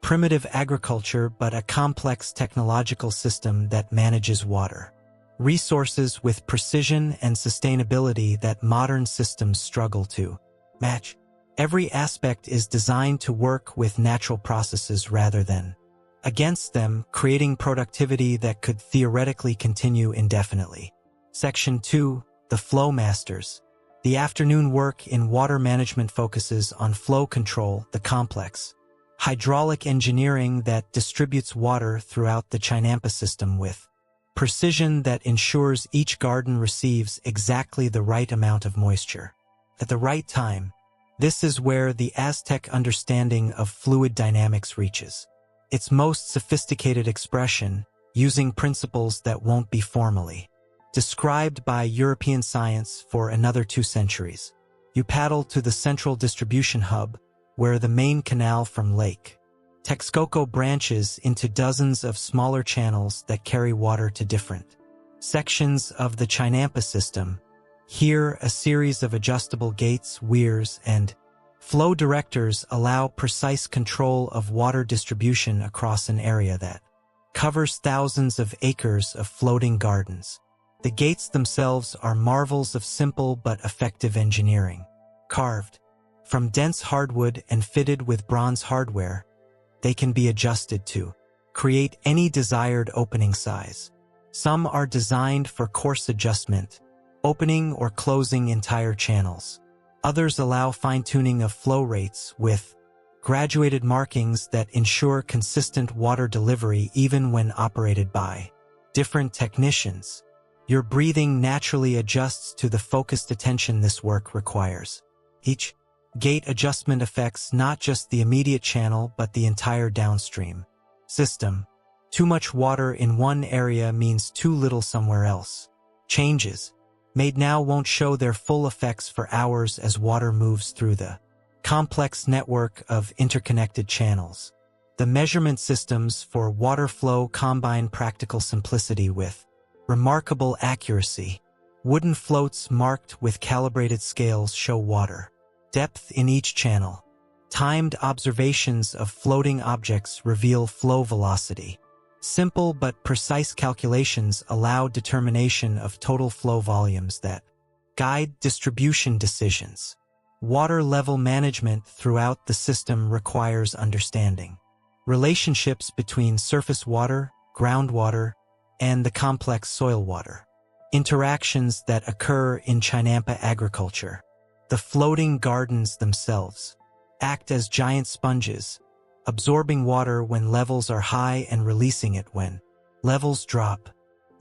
primitive agriculture but a complex technological system that manages water resources with precision and sustainability that modern systems struggle to match. Every aspect is designed to work with natural processes rather than against them, creating productivity that could theoretically continue indefinitely. Section 2. The Flow Masters. The afternoon work in water management focuses on flow control, the complex hydraulic engineering that distributes water throughout the chinampa system with precision that ensures each garden receives exactly the right amount of moisture at the right time. This is where the Aztec understanding of fluid dynamics reaches its most sophisticated expression, using principles that won't be formally described by European science for another 2 centuries. You paddle to the central distribution hub, where the main canal from Lake Texcoco branches into dozens of smaller channels that carry water to different sections of the chinampa system. Here, a series of adjustable gates, weirs, and flow directors allow precise control of water distribution across an area that covers thousands of acres of floating gardens. The gates themselves are marvels of simple but effective engineering. Carved from dense hardwood and fitted with bronze hardware, they can be adjusted to create any desired opening size. Some are designed for coarse adjustment, opening or closing entire channels. Others allow fine-tuning of flow rates with graduated markings that ensure consistent water delivery even when operated by different technicians. Your breathing naturally adjusts to the focused attention this work requires. Each gate adjustment affects not just the immediate channel but the entire downstream system. Too much water in one area means too little somewhere else. Changes made now won't show their full effects for hours as water moves through the complex network of interconnected channels. The measurement systems for water flow combine practical simplicity with remarkable accuracy. Wooden floats marked with calibrated scales show water depth in each channel. Timed observations of floating objects reveal flow velocity. Simple but precise calculations allow determination of total flow volumes that guide distribution decisions. Water level management throughout the system requires understanding relationships between surface water, groundwater, and the complex soil water. Interactions that occur in chinampa agriculture. The floating gardens themselves act as giant sponges, absorbing water when levels are high and releasing it when levels drop.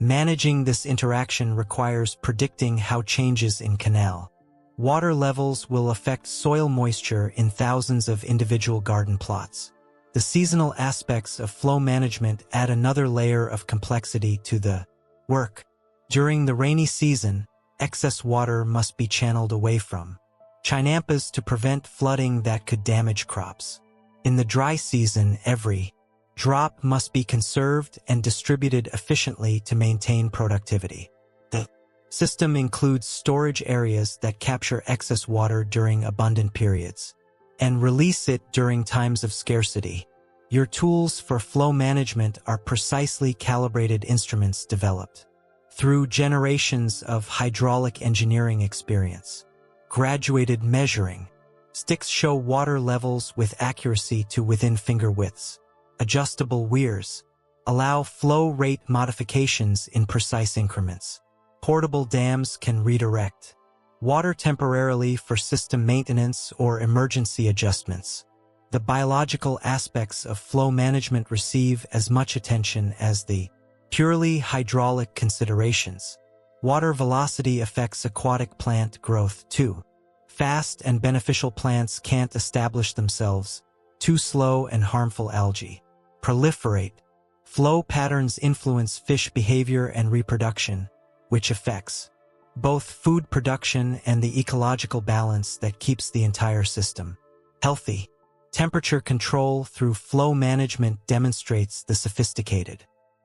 Managing this interaction requires predicting how changes in canal water levels will affect soil moisture in thousands of individual garden plots. The seasonal aspects of flow management add another layer of complexity to the work. During the rainy season, excess water must be channeled away from chinampas to prevent flooding that could damage crops. In the dry season, every drop must be conserved and distributed efficiently to maintain productivity. The system includes storage areas that capture excess water during abundant periods and release it during times of scarcity. Your tools for flow management are precisely calibrated instruments developed through generations of hydraulic engineering experience. Graduated measuring sticks show water levels with accuracy to within finger widths. Adjustable weirs allow flow rate modifications in precise increments. Portable dams can redirect water temporarily for system maintenance or emergency adjustments. The biological aspects of flow management receive as much attention as the purely hydraulic considerations. Water velocity affects aquatic plant growth too. Fast and beneficial plants can't establish themselves. Too slow and harmful algae proliferate. Flow patterns influence fish behavior and reproduction, which affects both food production and the ecological balance that keeps the entire system healthy. Temperature control through flow management demonstrates the sophisticated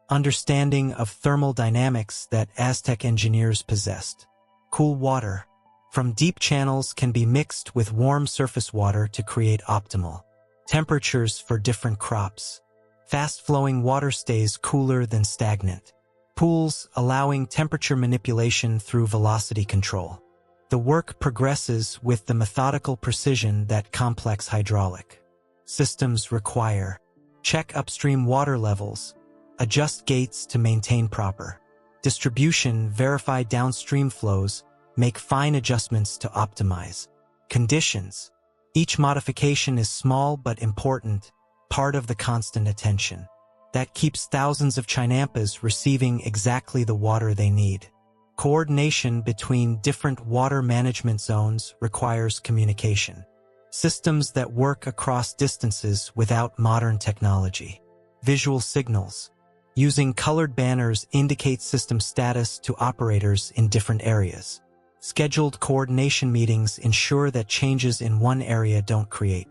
understanding of thermal dynamics that Aztec engineers possessed. Cool water from deep channels can be mixed with warm surface water to create optimal temperatures for different crops. Fast-flowing water stays cooler than stagnant pools, allowing temperature manipulation through velocity control. The work progresses with the methodical precision that complex hydraulic systems require. Check upstream water levels, adjust gates to maintain proper distribution, verify downstream flows, make fine adjustments to optimize conditions. Each modification is small but important, part of the constant attention that keeps thousands of chinampas receiving exactly the water they need. Coordination between different water management zones requires communication. Systems that work across distances without modern technology. Visual signals using colored banners indicate system status to operators in different areas. Scheduled coordination meetings ensure that changes in one area don't create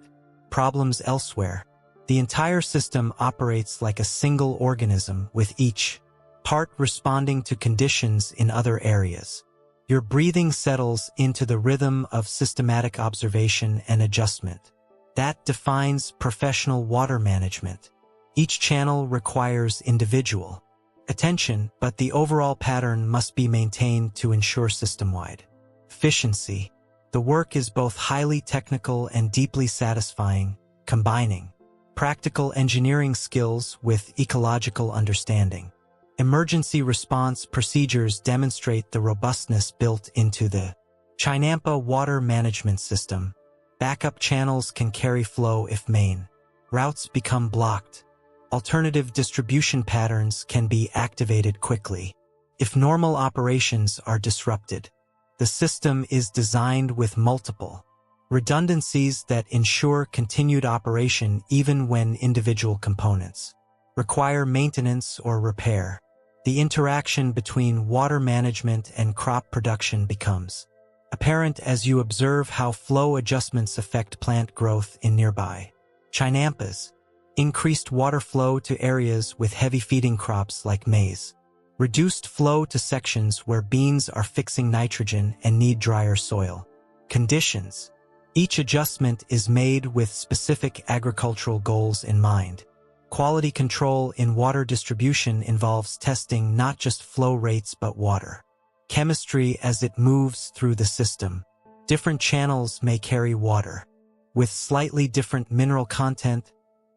problems elsewhere. The entire system operates like a single organism, with each part responding to conditions in other areas. Your breathing settles into the rhythm of systematic observation and adjustment. That defines professional water management. Each channel requires individual attention, but the overall pattern must be maintained to ensure system-wide efficiency. The work is both highly technical and deeply satisfying, combining practical engineering skills with ecological understanding. Emergency response procedures demonstrate the robustness built into the chinampa water management system. Backup channels can carry flow if main routes become blocked. Alternative distribution patterns can be activated quickly if normal operations are disrupted. The system is designed with multiple redundancies that ensure continued operation even when individual components require maintenance or repair. The interaction between water management and crop production becomes apparent as you observe how flow adjustments affect plant growth in nearby chinampas. Increased water flow to areas with heavy feeding crops like maize Reduced flow to sections where beans are fixing nitrogen and need drier soil. Conditions. Each adjustment is made with specific agricultural goals in mind. Quality control in water distribution involves testing not just flow rates but water chemistry as it moves through the system. Different channels may carry water with slightly different mineral content,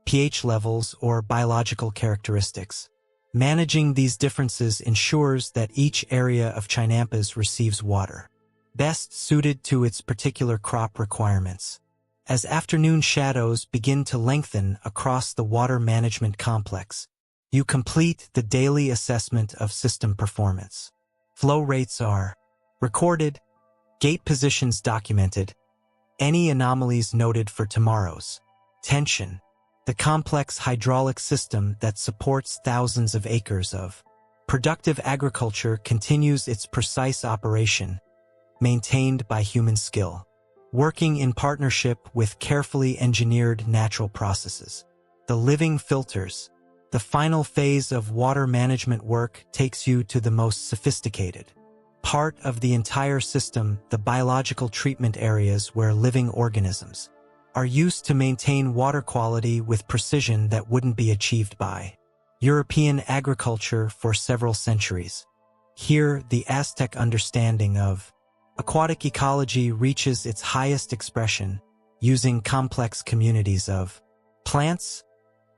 pH levels, or biological characteristics. Managing these differences ensures that each area of chinampas receives water best suited to its particular crop requirements. As afternoon shadows begin to lengthen across the water management complex, you complete the daily assessment of system performance. Flow rates are recorded, gate positions documented, any anomalies noted for tomorrow's. Tension. The complex hydraulic system that supports thousands of acres of productive agriculture continues its precise operation, maintained by human skill, working in partnership with carefully engineered natural processes. The living filters. The final phase of water management work takes you to the most sophisticated part of the entire system, the biological treatment areas where living organisms are used to maintain water quality with precision that wouldn't be achieved by European agriculture for several centuries. Here, the Aztec understanding of aquatic ecology reaches its highest expression, using complex communities of plants,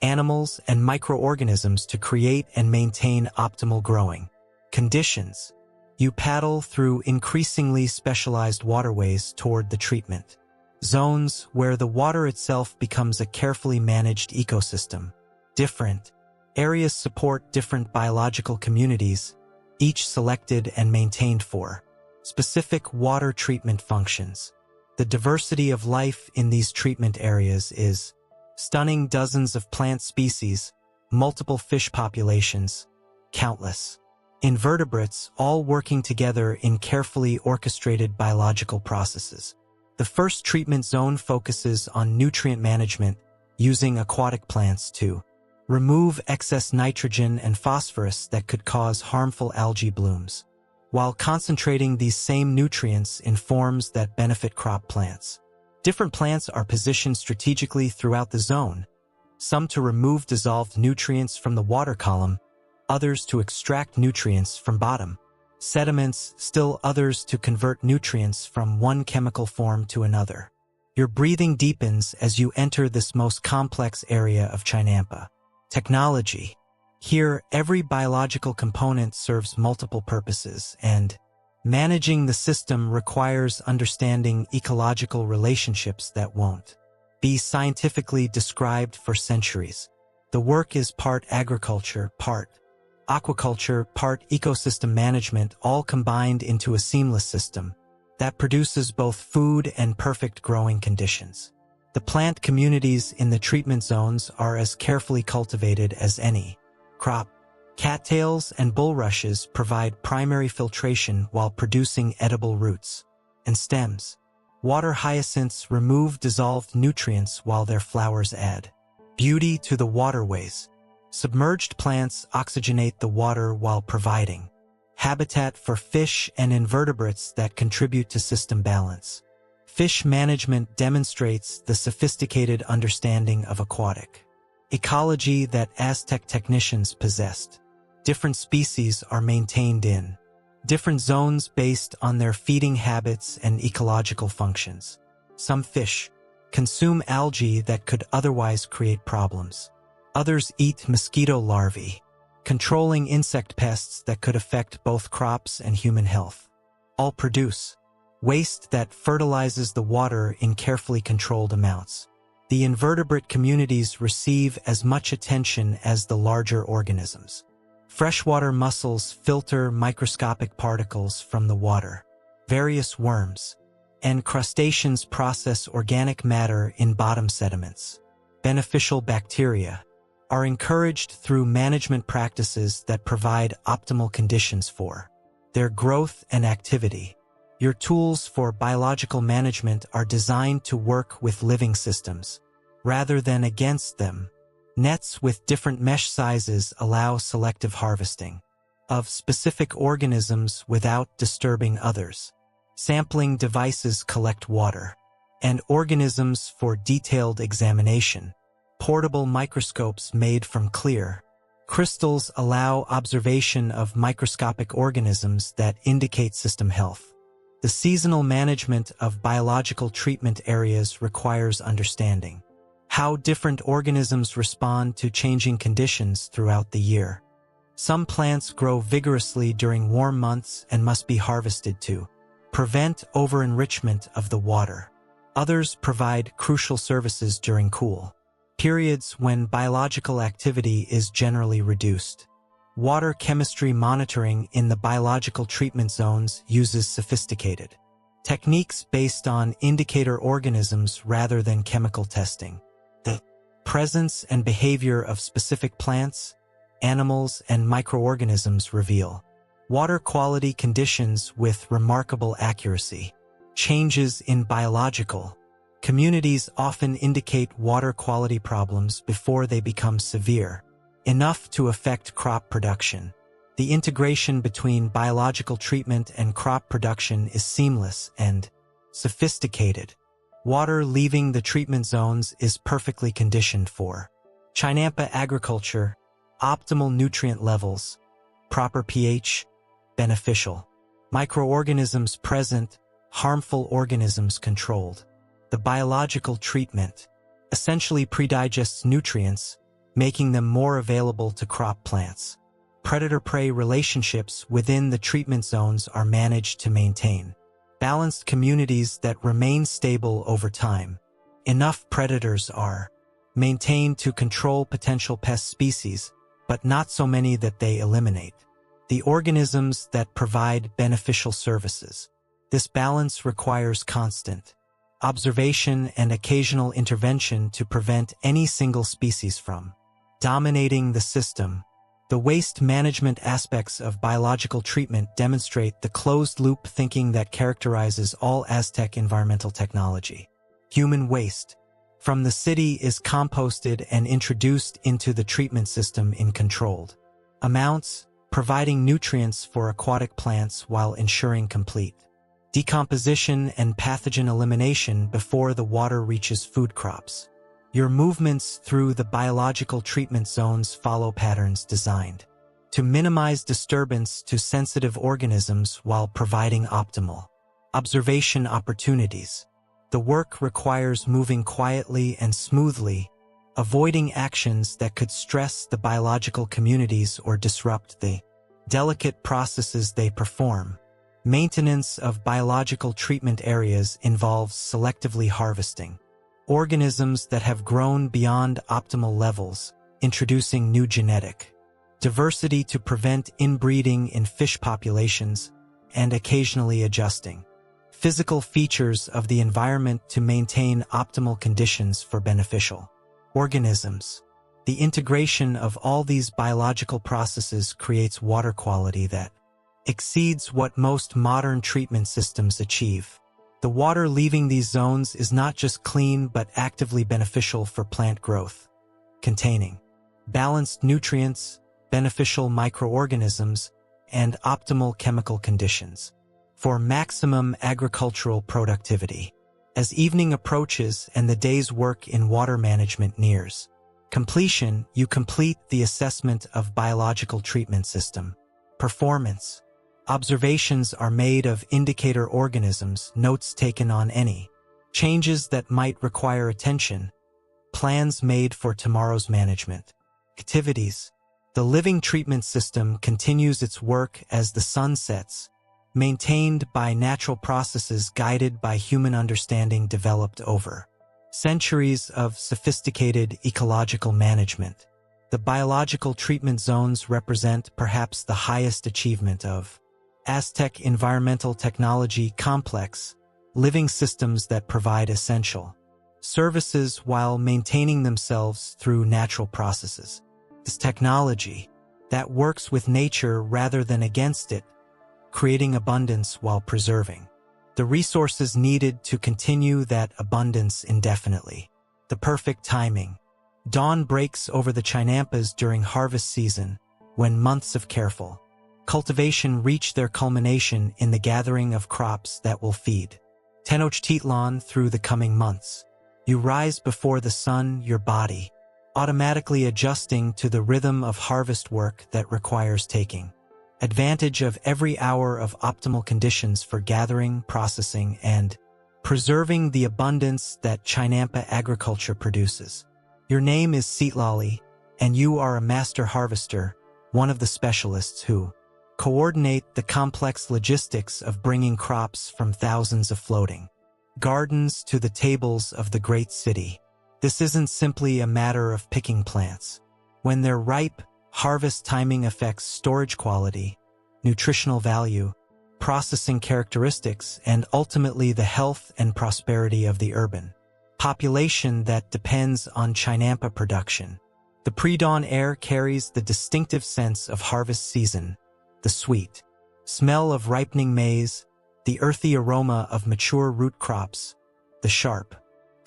animals, and microorganisms to create and maintain optimal growing conditions. You paddle through increasingly specialized waterways toward the treatment zones where the water itself becomes a carefully managed ecosystem. Different areas support different biological communities, each selected and maintained for specific water treatment functions. The diversity of life in these treatment areas is stunning. Dozens of plant species, multiple fish populations, countless invertebrates, all working together in carefully orchestrated biological processes. The first treatment zone focuses on nutrient management, using aquatic plants to remove excess nitrogen and phosphorus that could cause harmful algae blooms, while concentrating these same nutrients in forms that benefit crop plants. Different plants are positioned strategically throughout the zone, some to remove dissolved nutrients from the water column, others to extract nutrients from bottom sediments, still others to convert nutrients from one chemical form to another. Your breathing deepens as you enter this most complex area of chinampa technology. Here, every biological component serves multiple purposes, and managing the system requires understanding ecological relationships that won't be scientifically described for centuries. The work is part agriculture, part aquaculture, part ecosystem management, all combined into a seamless system that produces both food and perfect growing conditions. The plant communities in the treatment zones are as carefully cultivated as any crop. Cattails and bulrushes provide primary filtration while producing edible roots and stems. Water hyacinths remove dissolved nutrients while their flowers add beauty to the waterways. Submerged plants oxygenate the water while providing habitat for fish and invertebrates that contribute to system balance. Fish management demonstrates the sophisticated understanding of aquatic ecology that Aztec technicians possessed. Different species are maintained in different zones based on their feeding habits and ecological functions. Some fish consume algae that could otherwise create problems. Others eat mosquito larvae, controlling insect pests that could affect both crops and human health. All produce waste that fertilizes the water in carefully controlled amounts. The invertebrate communities receive as much attention as the larger organisms. Freshwater mussels filter microscopic particles from the water. Various worms and crustaceans process organic matter in bottom sediments. Beneficial bacteria are encouraged through management practices that provide optimal conditions for their growth and activity. Your tools for biological management are designed to work with living systems rather than against them. Nets with different mesh sizes allow selective harvesting. of specific organisms without disturbing others. Sampling devices collect water and organisms for detailed examination. Portable microscopes made from clear crystals allow observation of microscopic organisms that indicate system health. The seasonal management of biological treatment areas requires understanding how different organisms respond to changing conditions throughout the year. Some plants grow vigorously during warm months and must be harvested to prevent over-enrichment of the water. Others provide crucial services during cool periods when biological activity is generally reduced. Water chemistry monitoring in the biological treatment zones uses sophisticated techniques based on indicator organisms rather than chemical testing. The presence and behavior of specific plants, animals, and microorganisms reveal water quality conditions with remarkable accuracy. Changes in biological communities often indicate water quality problems before they become severe enough to affect crop production. The integration between biological treatment and crop production is seamless and sophisticated. Water leaving the treatment zones is perfectly conditioned for chinampa agriculture, optimal nutrient levels, proper pH, beneficial microorganisms present, harmful organisms controlled. The biological treatment essentially predigests nutrients, making them more available to crop plants. Predator-prey relationships within the treatment zones are managed to maintain balanced communities that remain stable over time. Enough predators are maintained to control potential pest species, but not so many that they eliminate the organisms that provide beneficial services. This balance requires constant observation and occasional intervention to prevent any single species from dominating the system. The waste management aspects of biological treatment demonstrate the closed-loop thinking that characterizes all Aztec environmental technology. Human waste from the city is composted and introduced into the treatment system in controlled amounts, providing nutrients for aquatic plants while ensuring complete decomposition and pathogen elimination before the water reaches food crops. Your movements through the biological treatment zones follow patterns designed to minimize disturbance to sensitive organisms while providing optimal observation opportunities. The work requires moving quietly and smoothly, avoiding actions that could stress the biological communities or disrupt the delicate processes they perform. Maintenance of biological treatment areas involves selectively harvesting organisms that have grown beyond optimal levels, introducing new genetic diversity to prevent inbreeding in fish populations, and occasionally adjusting physical features of the environment to maintain optimal conditions for beneficial organisms. The integration of all these biological processes creates water quality that exceeds what most modern treatment systems achieve. The water leaving these zones is not just clean but actively beneficial for plant growth, containing balanced nutrients, beneficial microorganisms, and optimal chemical conditions for maximum agricultural productivity. As evening approaches and the day's work in water management nears completion, you complete the assessment of biological treatment system performance. Observations are made of indicator organisms, notes taken on any changes that might require attention, plans made for tomorrow's management activities. The living treatment system continues its work as the sun sets, maintained by natural processes guided by human understanding developed over centuries of sophisticated ecological management. The biological treatment zones represent perhaps the highest achievement of Aztec environmental technology complex, living systems that provide essential services while maintaining themselves through natural processes. This technology that works with nature rather than against it, creating abundance while preserving the resources needed to continue that abundance indefinitely. The perfect timing. Dawn breaks over the chinampas during harvest season, when months of careful cultivation reach their culmination in the gathering of crops that will feed Tenochtitlan through the coming months. You rise before the sun, your body automatically adjusting to the rhythm of harvest work that requires taking advantage of every hour of optimal conditions for gathering, processing, and preserving the abundance that chinampa agriculture produces. Your name is Seatlali, and you are a master harvester, one of the specialists who coordinate the complex logistics of bringing crops from thousands of floating gardens to the tables of the great city. This isn't simply a matter of picking plants. When they're ripe, harvest timing affects storage quality, nutritional value, processing characteristics, and ultimately the health and prosperity of the urban population that depends on chinampa production. The pre-dawn air carries the distinctive sense of harvest season, the sweet smell of ripening maize, the earthy aroma of mature root crops, the sharp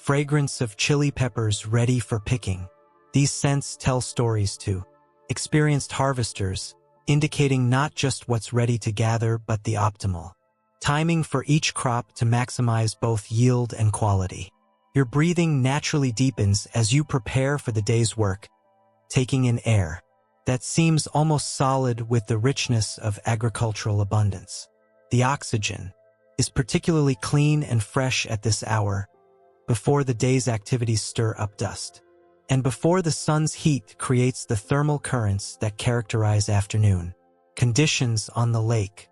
fragrance of chili peppers ready for picking. These scents tell stories to experienced harvesters, indicating not just what's ready to gather but the optimal timing for each crop to maximize both yield and quality. Your breathing naturally deepens as you prepare for the day's work, taking in air that seems almost solid with the richness of agricultural abundance. The oxygen is particularly clean and fresh at this hour, before the day's activities stir up dust, and before the sun's heat creates the thermal currents that characterize afternoon conditions on the lake.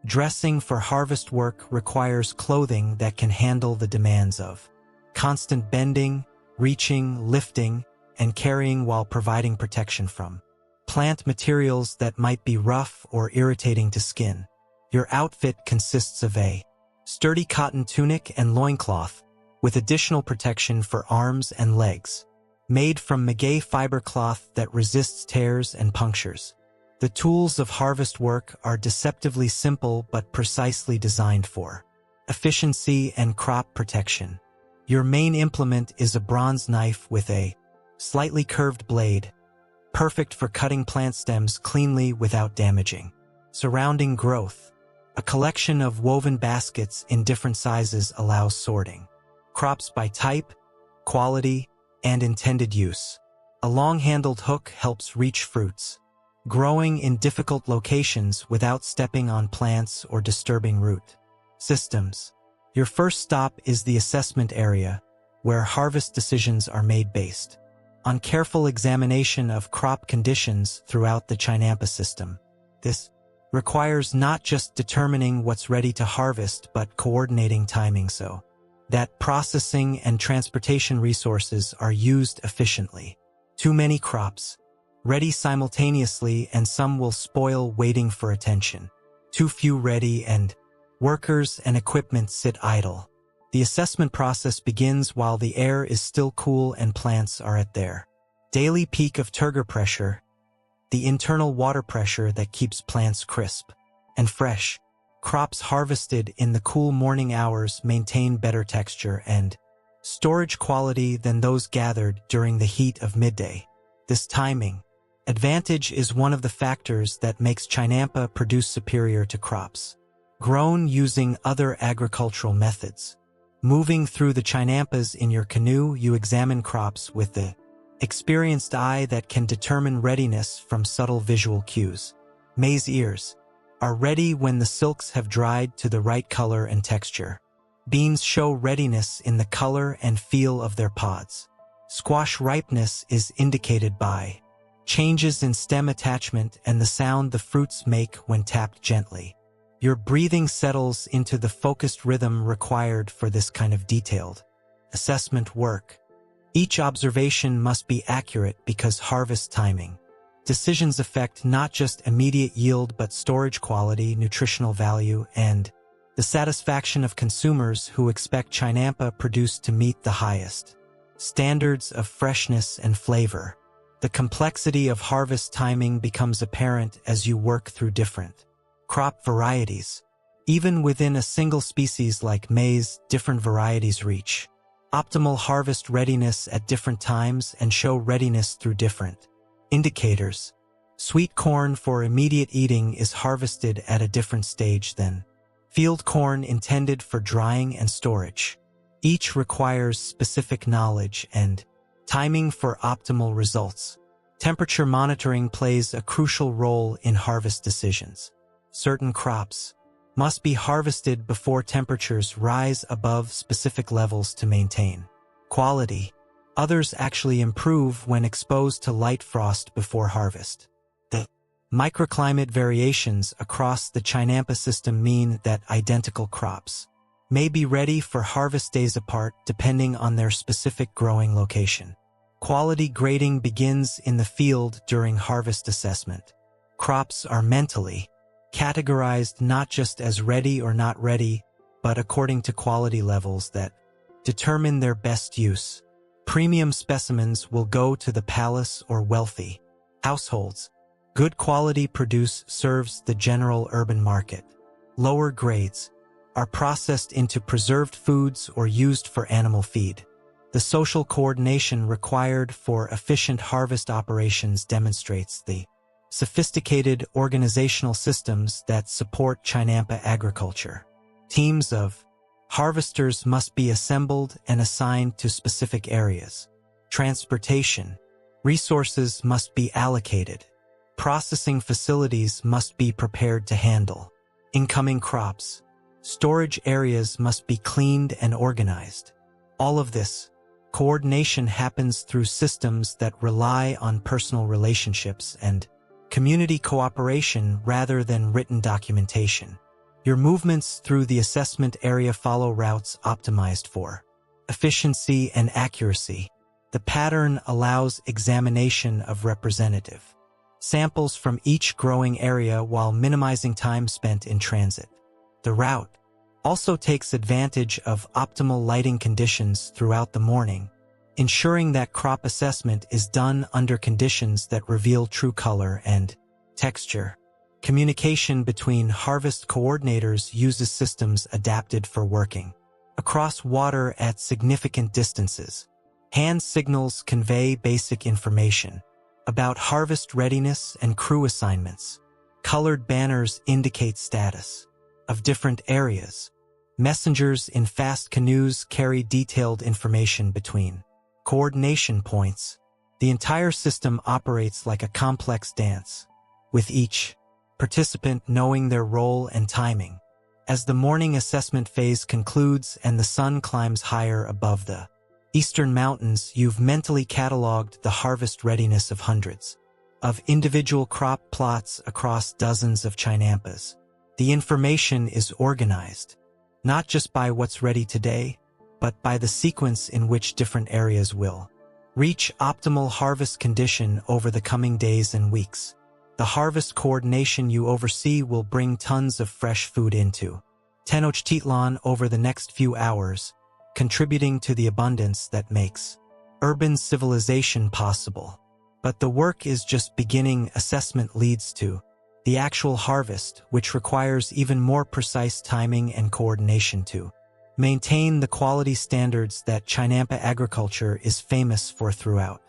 Dressing for harvest work requires clothing that can handle the demands of constant bending, reaching, lifting, and carrying while providing protection from plant materials that might be rough or irritating to skin. Your outfit consists of a sturdy cotton tunic and loincloth, with additional protection for arms and legs, made from maguey fiber cloth that resists tears and punctures. The tools of harvest work are deceptively simple but precisely designed for efficiency and crop protection. Your main implement is a bronze knife with a slightly curved blade, perfect for cutting plant stems cleanly without damaging surrounding growth. A collection of woven baskets in different sizes allows sorting crops by type, quality, and intended use. A long-handled hook helps reach fruits, growing in difficult locations without stepping on plants or disturbing root systems. Your first stop is the assessment area, where harvest decisions are made based on careful examination of crop conditions throughout the chinampa system. This requires not just determining what's ready to harvest but coordinating timing so that processing and transportation resources are used efficiently. Too many crops ready simultaneously and some will spoil waiting for attention. Too few ready and workers and equipment sit idle. The assessment process begins while the air is still cool and plants are at their daily peak of turgor pressure, the internal water pressure that keeps plants crisp and fresh. Crops harvested in the cool morning hours maintain better texture and storage quality than those gathered during the heat of midday. This timing advantage is one of the factors that makes chinampa produce superior to crops grown using other agricultural methods. Moving through the chinampas in your canoe, you examine crops with the experienced eye that can determine readiness from subtle visual cues. Maize ears are ready when the silks have dried to the right color and texture. Beans show readiness in the color and feel of their pods. Squash ripeness is indicated by changes in stem attachment and the sound the fruits make when tapped gently. Your breathing settles into the focused rhythm required for this kind of detailed assessment work. Each observation must be accurate because harvest timing decisions affect not just immediate yield but storage quality, nutritional value, and the satisfaction of consumers who expect chinampa produced to meet the highest standards of freshness and flavor. The complexity of harvest timing becomes apparent as you work through different crop varieties. Even within a single species like maize, different varieties reach optimal harvest readiness at different times and show readiness through different indicators. Sweet corn for immediate eating is harvested at a different stage than field corn intended for drying and storage. Each requires specific knowledge and timing for optimal results. Temperature monitoring plays a crucial role in harvest decisions. Certain crops must be harvested before temperatures rise above specific levels to maintain quality. Others actually improve when exposed to light frost before harvest. The microclimate variations across the chinampa system mean that identical crops may be ready for harvest days apart depending on their specific growing location. Quality grading begins in the field during harvest assessment. Crops are mentally categorized not just as ready or not ready, but according to quality levels that determine their best use. Premium specimens will go to the palace or wealthy households. Good quality produce serves the general urban market. Lower grades are processed into preserved foods or used for animal feed. The social coordination required for efficient harvest operations demonstrates the sophisticated organizational systems that support chinampa agriculture. Teams of harvesters must be assembled and assigned to specific areas. Transportation resources must be allocated. Processing facilities must be prepared to handle incoming crops. Storage areas must be cleaned and organized. All of this coordination happens through systems that rely on personal relationships and community cooperation rather than written documentation. Your movements through the assessment area follow routes optimized for efficiency and accuracy. The pattern allows examination of representative samples from each growing area while minimizing time spent in transit. The route also takes advantage of optimal lighting conditions throughout the morning, ensuring that crop assessment is done under conditions that reveal true color and texture. Communication between harvest coordinators uses systems adapted for working across water at significant distances. Hand signals convey basic information about harvest readiness and crew assignments. Colored banners indicate status of different areas. Messengers in fast canoes carry detailed information between coordination points. The entire system operates like a complex dance, with each participant knowing their role and timing. As the morning assessment phase concludes and the sun climbs higher above the eastern mountains, you've mentally cataloged the harvest readiness of hundreds of individual crop plots across dozens of chinampas. The information is organized, not just by what's ready today, but by the sequence in which different areas will reach optimal harvest condition over the coming days and weeks. The harvest coordination you oversee will bring tons of fresh food into Tenochtitlan over the next few hours, contributing to the abundance that makes urban civilization possible. But the work is just beginning. Assessment leads to the actual harvest, which requires even more precise timing and coordination to maintain the quality standards that chinampa agriculture is famous for throughout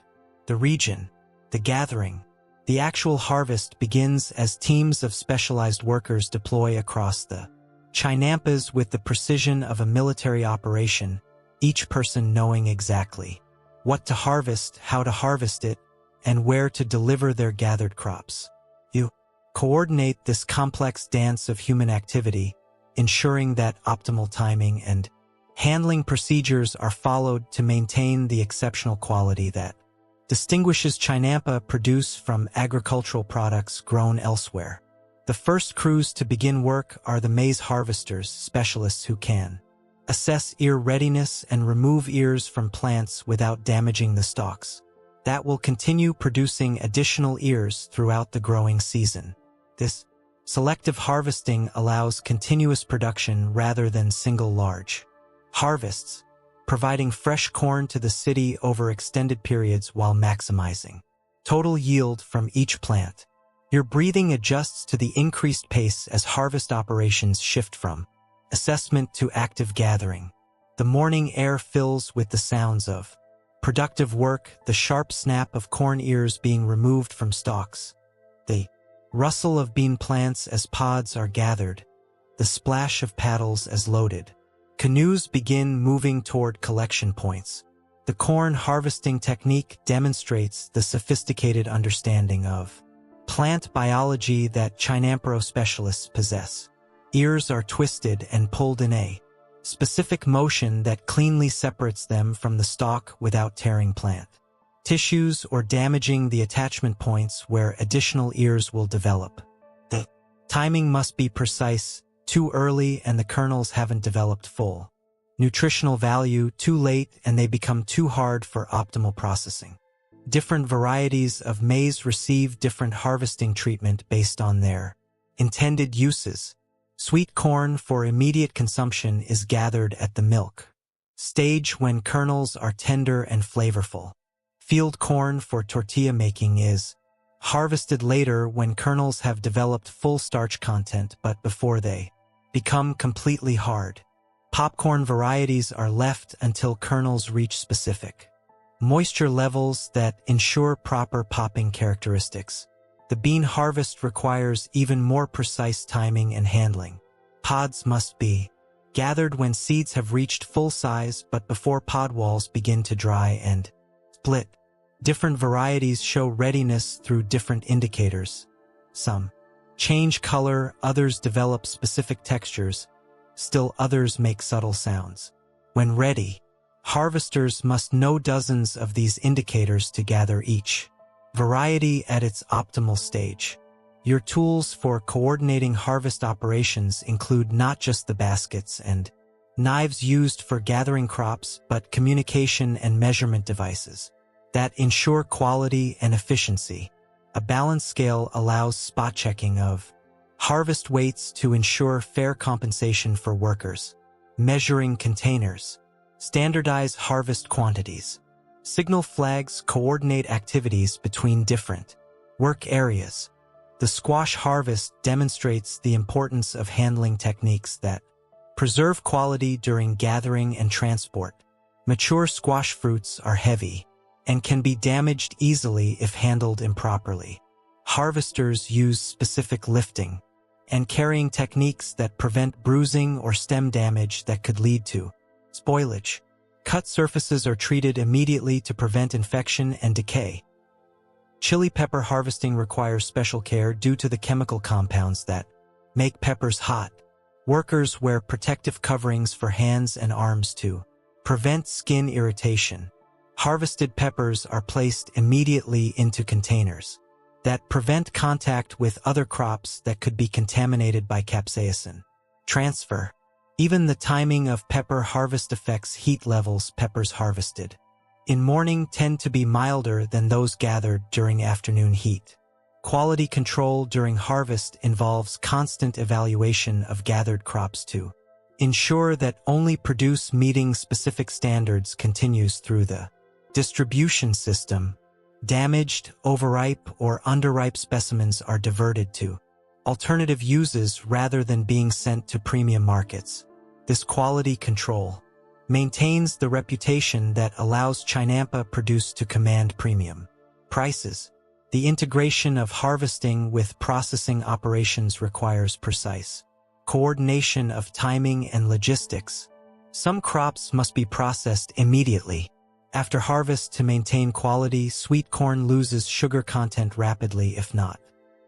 the region. The gathering, the actual harvest, begins as teams of specialized workers deploy across the chinampas with the precision of a military operation, each person knowing exactly what to harvest, how to harvest it, and where to deliver their gathered crops. You coordinate this complex dance of human activity, ensuring that optimal timing and handling procedures are followed to maintain the exceptional quality that distinguishes chinampa produce from agricultural products grown elsewhere. The first crews to begin work are the maize harvesters, specialists who can assess ear readiness and remove ears from plants without damaging the stalks. That will continue producing additional ears throughout the growing season. This selective harvesting allows continuous production rather than single large harvests, providing fresh corn to the city over extended periods while maximizing total yield from each plant. Your breathing adjusts to the increased pace as harvest operations shift from assessment to active gathering. The morning air fills with the sounds of productive work, the sharp snap of corn ears being removed from stalks, The rustle of bean plants as pods are gathered, the splash of paddles as loaded. Canoes begin moving toward collection points. The corn harvesting technique demonstrates the sophisticated understanding of plant biology that chinamparo specialists possess. Ears are twisted and pulled in a specific motion that cleanly separates them from the stalk without tearing plant tissues or damaging the attachment points where additional ears will develop. The timing must be precise, too early and the kernels haven't developed full nutritional value, too late and they become too hard for optimal processing. Different varieties of maize receive different harvesting treatment based on their intended uses. Sweet corn for immediate consumption is gathered at the milk stage when kernels are tender and flavorful. Field corn for tortilla making is harvested later when kernels have developed full starch content but before they become completely hard. Popcorn varieties are left until kernels reach specific moisture levels that ensure proper popping characteristics. The bean harvest requires even more precise timing and handling. Pods must be gathered when seeds have reached full size but before pod walls begin to dry and split. Different varieties show readiness through different indicators. Some change color, others develop specific textures, still others make subtle sounds. When ready, harvesters must know dozens of these indicators to gather each variety at its optimal stage. Your tools for coordinating harvest operations include not just the baskets and knives used for gathering crops, but communication and measurement devices that ensure quality and efficiency. A balance scale allows spot checking of harvest weights to ensure fair compensation for workers. Measuring containers. Standardize harvest quantities. Signal flags coordinate activities between different work areas. The squash harvest demonstrates the importance of handling techniques that preserve quality during gathering and transport. Mature squash fruits are heavy and can be damaged easily if handled improperly. Harvesters use specific lifting and carrying techniques that prevent bruising or stem damage that could lead to spoilage. Cut surfaces are treated immediately to prevent infection and decay. Chili pepper harvesting requires special care due to the chemical compounds that make peppers hot. Workers wear protective coverings for hands and arms to prevent skin irritation. Harvested peppers are placed immediately into containers that prevent contact with other crops that could be contaminated by capsaicin. Transfer. Even the timing of pepper harvest affects heat levels peppers harvested in morning tend to be milder than those gathered during afternoon heat. Quality control during harvest involves constant evaluation of gathered crops to ensure that only produce meeting specific standards continues through the distribution system. Damaged, overripe, or underripe specimens are diverted to alternative uses rather than being sent to premium markets. This quality control maintains the reputation that allows chinampa produced to command premium prices. The integration of harvesting with processing operations requires precise coordination of timing and logistics. Some crops must be processed immediately after harvest to maintain quality. Sweet corn loses sugar content rapidly if not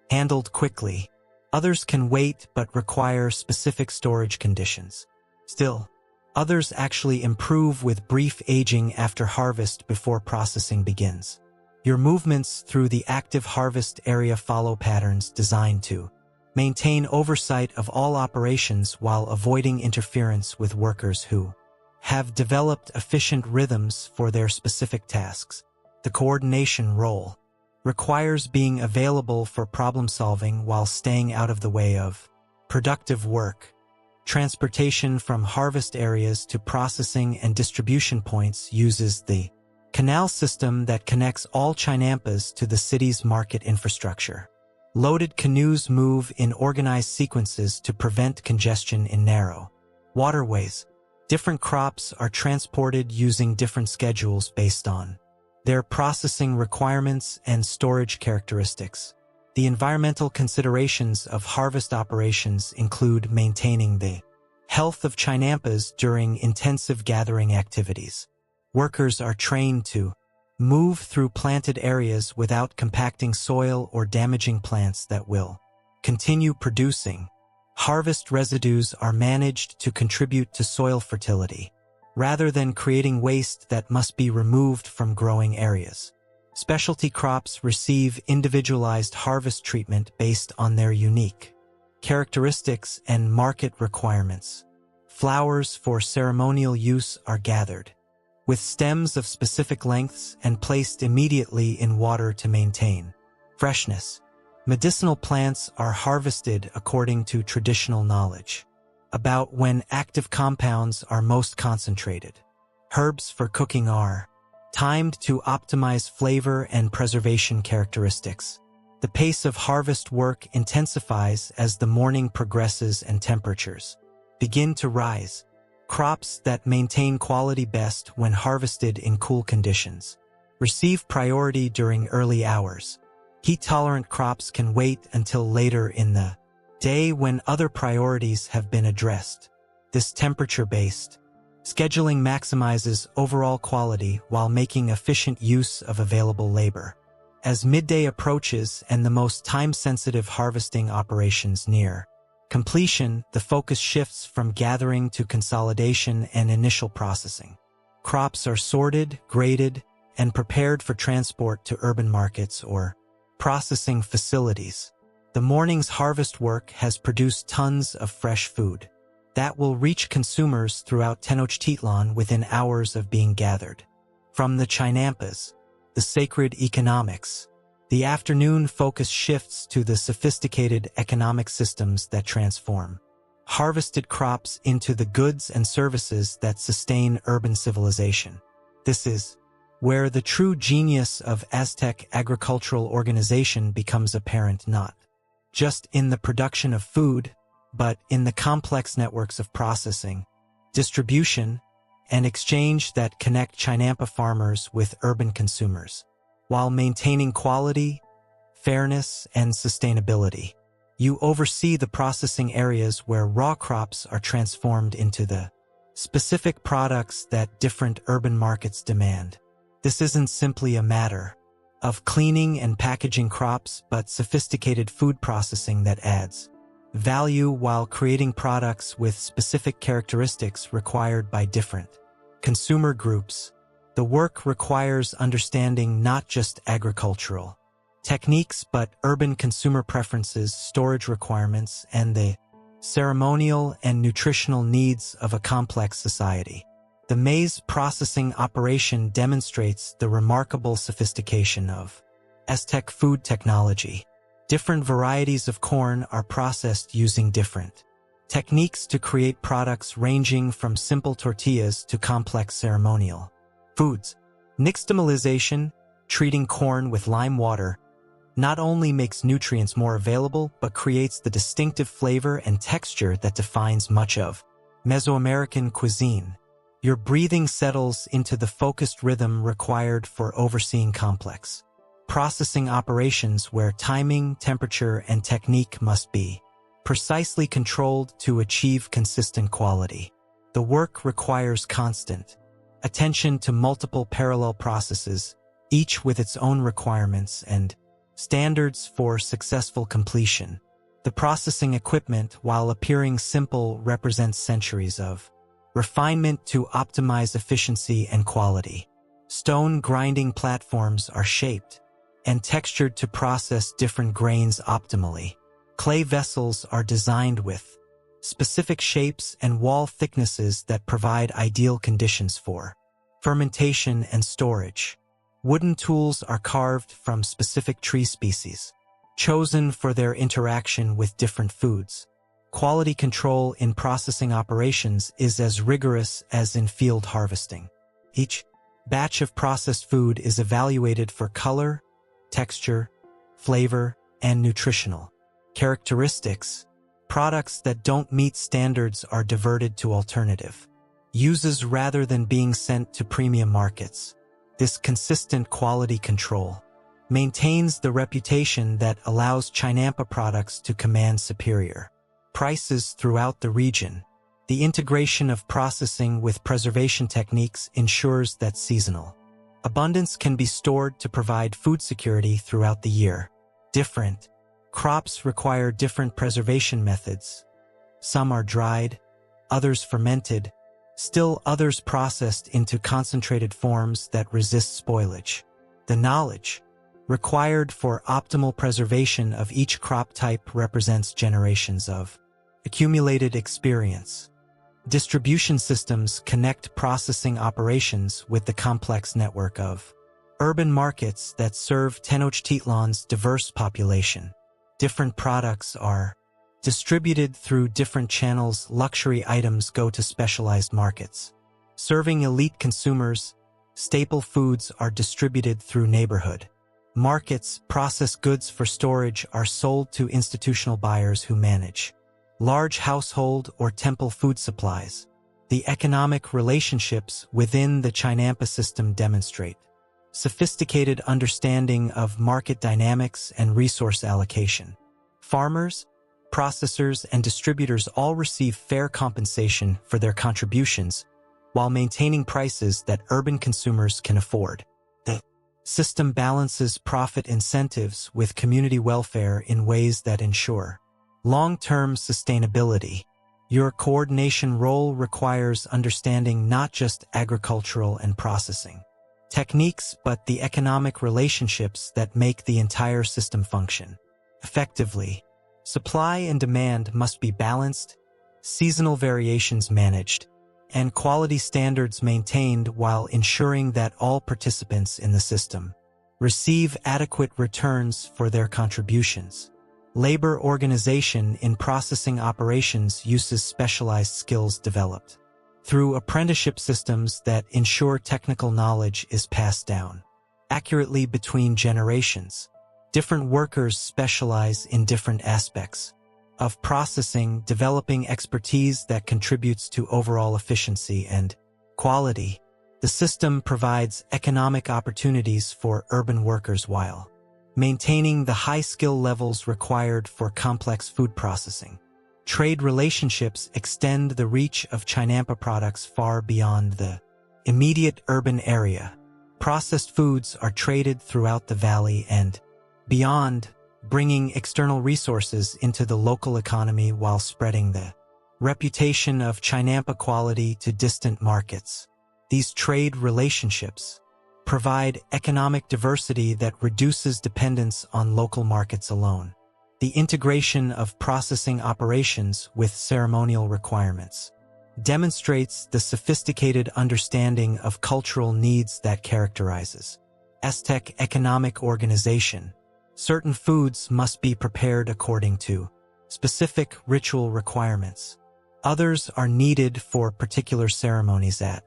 handled quickly. Others can wait but require specific storage conditions. Still, others actually improve with brief aging after harvest before processing begins. Your movements through the active harvest area follow patterns designed to maintain oversight of all operations while avoiding interference with workers who have developed efficient rhythms for their specific tasks. The coordination role requires being available for problem-solving while staying out of the way of productive work. Transportation from harvest areas to processing and distribution points uses the canal system that connects all chinampas to the city's market infrastructure. Loaded canoes move in organized sequences to prevent congestion in narrow waterways. Different crops are transported using different schedules based on their processing requirements and storage characteristics. The environmental considerations of harvest operations include maintaining the health of chinampas during intensive gathering activities. Workers are trained to move through planted areas without compacting soil or damaging plants that will continue producing. Harvest residues are managed to contribute to soil fertility, rather than creating waste that must be removed from growing areas. Specialty crops receive individualized harvest treatment based on their unique characteristics and market requirements. Flowers for ceremonial use are gathered, with stems of specific lengths and placed immediately in water to maintain freshness. Medicinal plants are harvested according to traditional knowledge about when active compounds are most concentrated. Herbs for cooking are timed to optimize flavor and preservation characteristics. The pace of harvest work intensifies as the morning progresses and temperatures begin to rise. Crops that maintain quality best when harvested in cool conditions receive priority during early hours. Heat-tolerant crops can wait until later in the day when other priorities have been addressed. This temperature-based scheduling maximizes overall quality while making efficient use of available labor. As midday approaches and the most time-sensitive harvesting operations near completion, the focus shifts from gathering to consolidation and initial processing. Crops are sorted, graded, and prepared for transport to urban markets or processing facilities. The morning's harvest work has produced tons of fresh food that will reach consumers throughout Tenochtitlan within hours of being gathered. From the chinampas, the sacred economics, the afternoon focus shifts to the sophisticated economic systems that transform harvested crops into the goods and services that sustain urban civilization. This is where the true genius of Aztec agricultural organization becomes apparent, not just in the production of food, but in the complex networks of processing, distribution, and exchange that connect chinampa farmers with urban consumers, while maintaining quality, fairness, and sustainability. You oversee the processing areas where raw crops are transformed into the specific products that different urban markets demand. This isn't simply a matter of cleaning and packaging crops, but sophisticated food processing that adds value while creating products with specific characteristics required by different consumer groups. The work requires understanding not just agricultural techniques, but urban consumer preferences, storage requirements, and the ceremonial and nutritional needs of a complex society. The maize processing operation demonstrates the remarkable sophistication of Aztec food technology. Different varieties of corn are processed using different techniques to create products ranging from simple tortillas to complex ceremonial foods. Nixtamalization, treating corn with lime water, not only makes nutrients more available, but creates the distinctive flavor and texture that defines much of Mesoamerican cuisine. Your breathing settles into the focused rhythm required for overseeing complex processing operations where timing, temperature, and technique must be precisely controlled to achieve consistent quality. The work requires constant attention to multiple parallel processes, each with its own requirements and standards for successful completion. The processing equipment, while appearing simple, represents centuries of refinement to optimize efficiency and quality. Stone grinding platforms are shaped and textured to process different grains optimally. Clay vessels are designed with specific shapes and wall thicknesses that provide ideal conditions for fermentation and storage. Wooden tools are carved from specific tree species, chosen for their interaction with different foods. Quality control in processing operations is as rigorous as in field harvesting. Each batch of processed food is evaluated for color, texture, flavor, and nutritional characteristics. Products that don't meet standards are diverted to alternative uses rather than being sent to premium markets. This consistent quality control maintains the reputation that allows chinampa products to command superior prices throughout the region. The integration of processing with preservation techniques ensures that seasonal abundance can be stored to provide food security throughout the year. Different crops require different preservation methods. Some are dried, others fermented, still others processed into concentrated forms that resist spoilage. The knowledge required for optimal preservation of each crop type represents generations of accumulated experience. Distribution systems connect processing operations with the complex network of urban markets that serve Tenochtitlan's diverse population. Different products are distributed through different channels. Luxury items go to specialized markets. Serving elite consumers, staple foods are distributed through neighborhood markets. Processed goods for storage are sold to institutional buyers who manage large household or temple food supplies. The economic relationships within the chinampa system demonstrate sophisticated understanding of market dynamics and resource allocation. Farmers, processors, and distributors all receive fair compensation for their contributions while maintaining prices that urban consumers can afford. The system balances profit incentives with community welfare in ways that ensure long-term sustainability. Your coordination role requires understanding not just agricultural and processing techniques, but the economic relationships that make the entire system function effectively. Supply and demand must be balanced, seasonal variations managed, and quality standards maintained while ensuring that all participants in the system receive adequate returns for their contributions. Labor organization in processing operations uses specialized skills developed through apprenticeship systems that ensure technical knowledge is passed down accurately between generations. Different workers specialize in different aspects of processing, developing expertise that contributes to overall efficiency and quality. The system provides economic opportunities for urban workers while maintaining the high skill levels required for complex food processing. Trade relationships extend the reach of chinampa products far beyond the immediate urban area. Processed foods are traded throughout the valley and beyond, bringing external resources into the local economy while spreading the reputation of chinampa quality to distant markets. These trade relationships provide economic diversity that reduces dependence on local markets alone. The integration of processing operations with ceremonial requirements demonstrates the sophisticated understanding of cultural needs that characterizes Aztec economic organization. Certain foods must be prepared according to specific ritual requirements. Others are needed for particular ceremonies at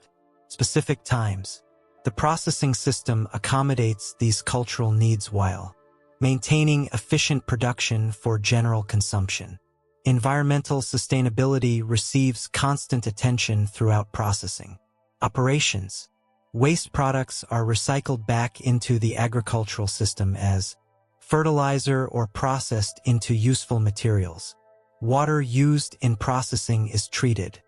specific times. The processing system accommodates these cultural needs while maintaining efficient production for general consumption. Environmental sustainability receives constant attention throughout processing operations. Waste products are recycled back into the agricultural system as fertilizer or processed into useful materials. Water used in processing is treated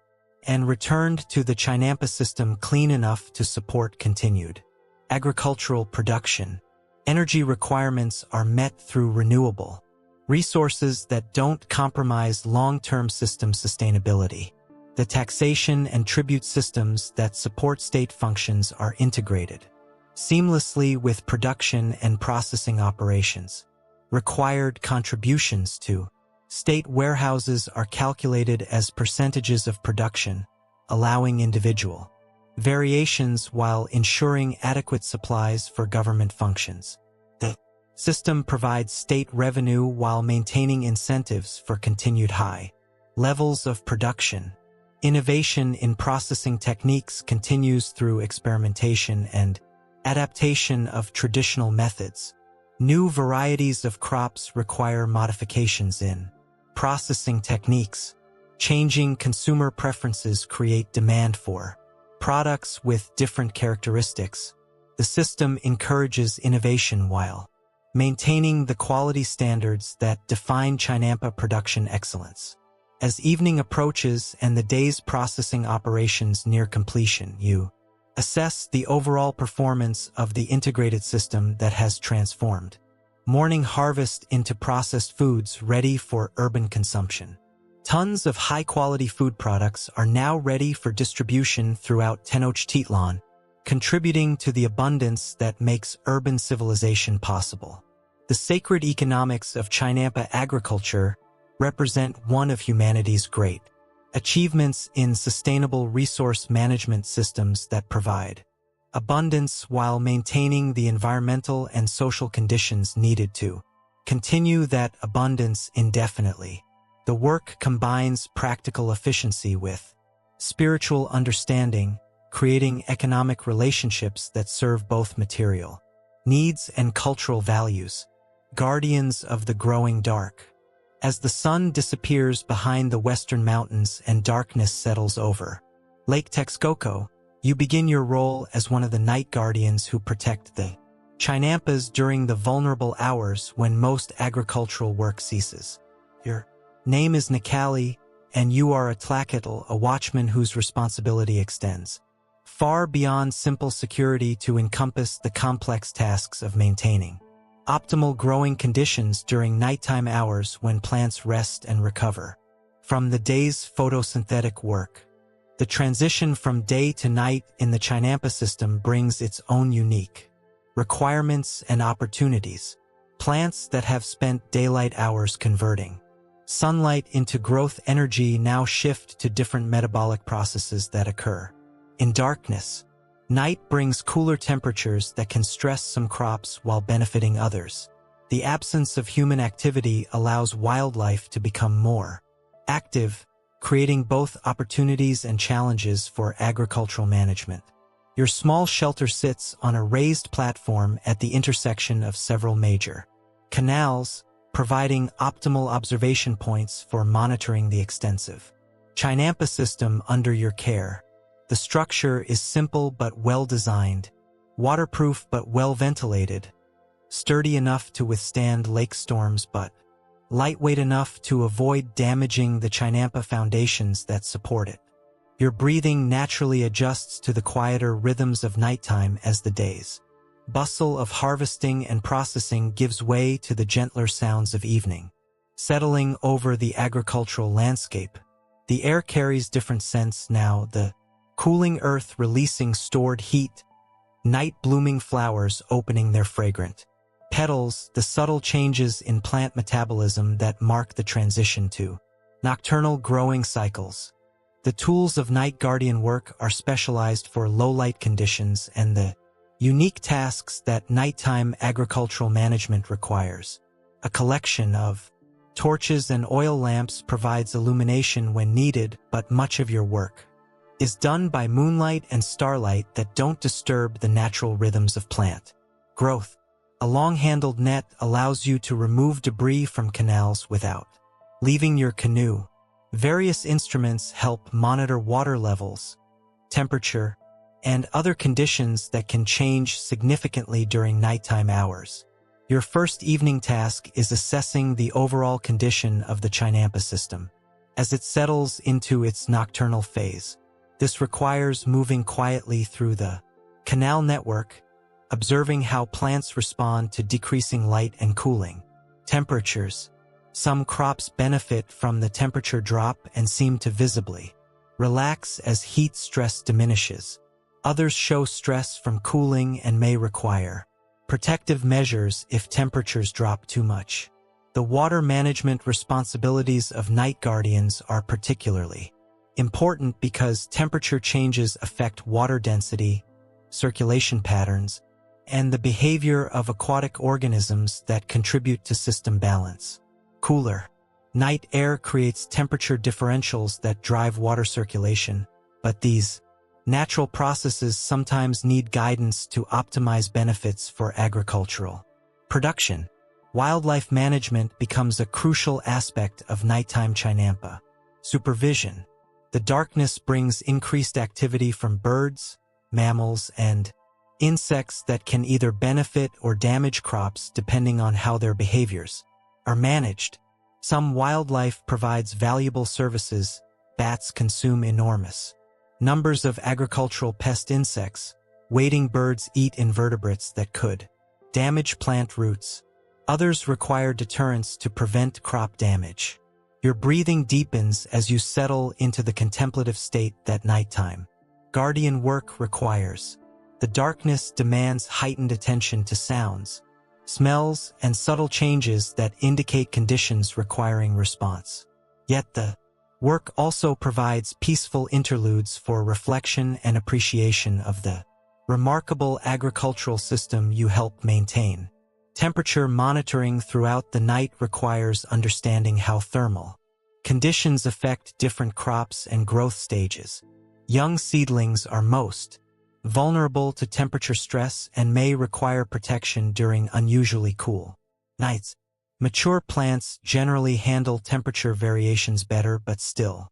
and returned to the chinampa system clean enough to support continued agricultural production. Energy requirements are met through renewable resources that don't compromise long-term system sustainability. The taxation and tribute systems that support state functions are integrated seamlessly with production and processing operations. Required contributions to state warehouses are calculated as percentages of production, allowing individual variations while ensuring adequate supplies for government functions. The system provides state revenue while maintaining incentives for continued high levels of production. Innovation in processing techniques continues through experimentation and adaptation of traditional methods. New varieties of crops require modifications in processing techniques. Changing consumer preferences create demand for products with different characteristics. The system encourages innovation while maintaining the quality standards that define chinampa production excellence. As evening approaches and the day's processing operations near completion, you assess the overall performance of the integrated system that has transformed morning harvest into processed foods ready for urban consumption. Tons of high-quality food products are now ready for distribution throughout Tenochtitlan, contributing to the abundance that makes urban civilization possible. The sacred economics of chinampa agriculture represent one of humanity's great achievements in sustainable resource management systems that provide abundance while maintaining the environmental and social conditions needed to continue that abundance indefinitely. The work combines practical efficiency with spiritual understanding, creating economic relationships that serve both material needs and cultural values, guardians of the growing dark. As the sun disappears behind the western mountains and darkness settles over Lake Texcoco, you begin your role as one of the night guardians who protect the chinampas during the vulnerable hours when most agricultural work ceases. Your name is Nikali, and you are a Tlacatl, a watchman whose responsibility extends far beyond simple security to encompass the complex tasks of maintaining optimal growing conditions during nighttime hours when plants rest and recover from the day's photosynthetic work. The transition from day to night in the chinampa system brings its own unique requirements and opportunities. Plants that have spent daylight hours converting sunlight into growth energy now shift to different metabolic processes that occur in darkness. Night brings cooler temperatures that can stress some crops while benefiting others. The absence of human activity allows wildlife to become more active, creating both opportunities and challenges for agricultural management. Your small shelter sits on a raised platform at the intersection of several major canals, providing optimal observation points for monitoring the extensive chinampa system under your care. The structure is simple but well-designed, waterproof but well-ventilated, sturdy enough to withstand lake storms but lightweight enough to avoid damaging the chinampa foundations that support it. Your breathing naturally adjusts to the quieter rhythms of nighttime as the day's bustle of harvesting and processing gives way to the gentler sounds of evening. Settling over the agricultural landscape, the air carries different scents now, the cooling earth releasing stored heat, night blooming flowers opening their fragrant petals, the subtle changes in plant metabolism that mark the transition to nocturnal growing cycles. The tools of night guardian work are specialized for low-light conditions and the unique tasks that nighttime agricultural management requires. A collection of torches and oil lamps provides illumination when needed, but much of your work is done by moonlight and starlight that don't disturb the natural rhythms of plant growth. A long-handled net allows you to remove debris from canals without leaving your canoe. Various instruments help monitor water levels, temperature, and other conditions that can change significantly during nighttime hours. Your first evening task is assessing the overall condition of the chinampa system as it settles into its nocturnal phase. This requires moving quietly through the canal network, observing how plants respond to decreasing light and cooling temperatures. Some crops benefit from the temperature drop and seem to visibly relax as heat stress diminishes. Others show stress from cooling and may require protective measures if temperatures drop too much. The water management responsibilities of night guardians are particularly important because temperature changes affect water density, circulation patterns, and the behavior of aquatic organisms that contribute to system balance. Cooler night air creates temperature differentials that drive water circulation, but these natural processes sometimes need guidance to optimize benefits for agricultural production. Wildlife management becomes a crucial aspect of nighttime chinampa supervision. The darkness brings increased activity from birds, mammals, and Insects that can either benefit or damage crops depending on how their behaviors are managed. Some wildlife provides valuable services. Bats consume enormous numbers of agricultural pest insects. Wading birds eat invertebrates that could damage plant roots. Others require deterrence to prevent crop damage. Your breathing deepens as you settle into the contemplative state that nighttime guardian work requires. The darkness demands heightened attention to sounds, smells, and subtle changes that indicate conditions requiring response. Yet the work also provides peaceful interludes for reflection and appreciation of the remarkable agricultural system you help maintain. Temperature monitoring throughout the night requires understanding how thermal conditions affect different crops and growth stages. Young seedlings are most vulnerable to temperature stress and may require protection during unusually cool nights. Mature plants generally handle temperature variations better but still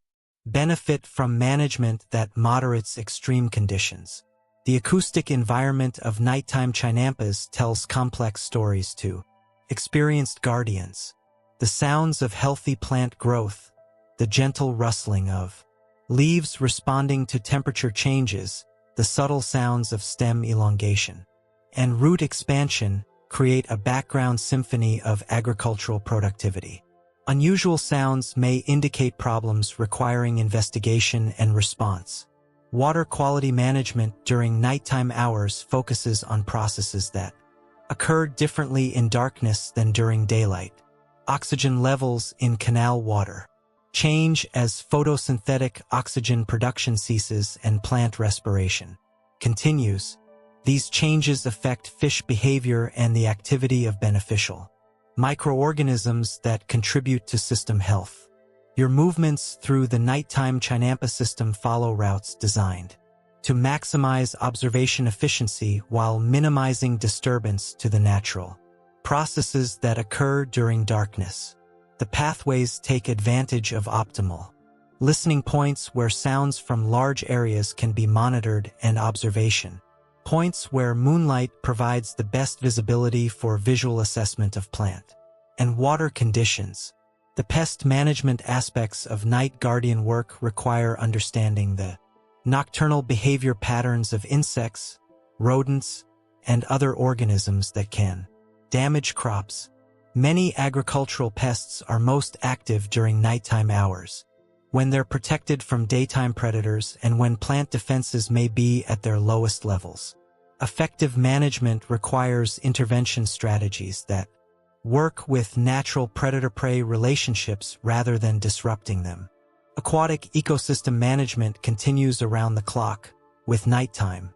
benefit from management that moderates extreme conditions. The acoustic environment of nighttime chinampas tells complex stories to experienced guardians. The sounds of healthy plant growth, the gentle rustling of leaves responding to temperature changes, the subtle sounds of stem elongation and root expansion create a background symphony of agricultural productivity. Unusual sounds may indicate problems requiring investigation and response. Water quality management during nighttime hours focuses on processes that occur differently in darkness than during daylight. Oxygen levels in canal water change as photosynthetic oxygen production ceases and plant respiration continues. These changes affect fish behavior and the activity of beneficial microorganisms that contribute to system health. Your movements through the nighttime chinampa system follow routes designed to maximize observation efficiency while minimizing disturbance to the natural processes that occur during darkness. The pathways take advantage of optimal listening points where sounds from large areas can be monitored and observation points where moonlight provides the best visibility for visual assessment of plant and water conditions. The pest management aspects of night guardian work require understanding the nocturnal behavior patterns of insects, rodents, and other organisms that can damage crops. Many agricultural pests are most active during nighttime hours, when they're protected from daytime predators and when plant defenses may be at their lowest levels. Effective management requires intervention strategies that work with natural predator-prey relationships rather than disrupting them. Aquatic ecosystem management continues around the clock, with nighttime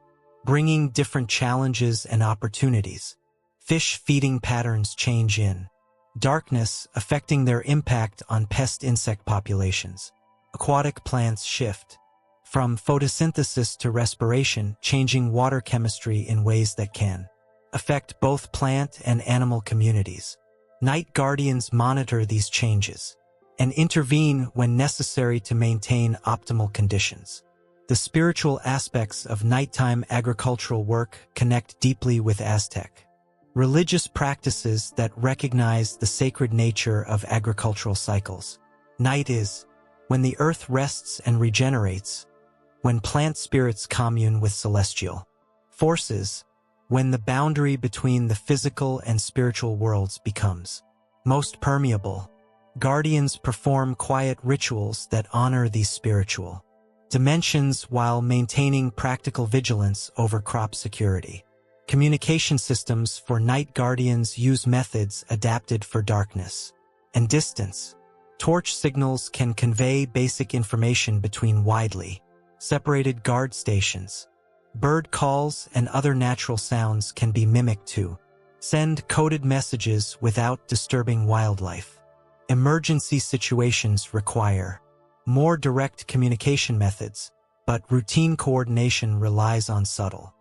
bringing different challenges and opportunities. Fish feeding patterns change in darkness, affecting their impact on pest insect populations. Aquatic plants shift from photosynthesis to respiration, changing water chemistry in ways that can affect both plant and animal communities. Night guardians monitor these changes and intervene when necessary to maintain optimal conditions. The spiritual aspects of nighttime agricultural work connect deeply with Aztec religious practices that recognize the sacred nature of agricultural cycles. Night is when the earth rests and regenerates, when plant spirits commune with celestial forces, when the boundary between the physical and spiritual worlds becomes most permeable. Guardians perform quiet rituals that honor these spiritual dimensions while maintaining practical vigilance over crop security. Communication systems for night guardians use methods adapted for darkness and distance. Torch signals can convey basic information between widely separated guard stations. Bird calls and other natural sounds can be mimicked to send coded messages without disturbing wildlife. Emergency situations require more direct communication methods, but routine coordination relies on subtle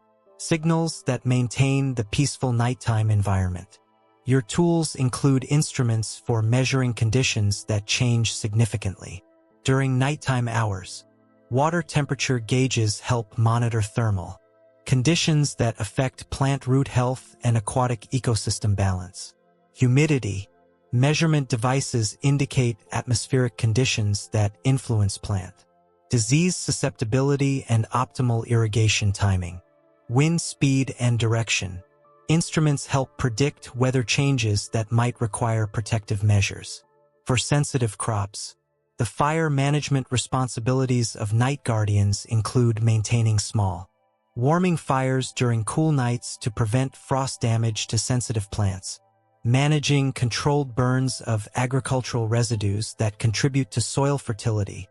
signals that maintain the peaceful nighttime environment. Your tools include instruments for measuring conditions that change significantly during nighttime hours. Water temperature gauges help monitor thermal conditions that affect plant root health and aquatic ecosystem balance. Humidity. Measurement devices indicate atmospheric conditions that influence plant. Disease susceptibility and optimal irrigation timing. Wind speed and direction. Instruments help predict weather changes that might require protective measures. For sensitive crops, the fire management responsibilities of night guardians include maintaining small, warming fires during cool nights to prevent frost damage to sensitive plants, managing controlled burns of agricultural residues that contribute to soil fertility,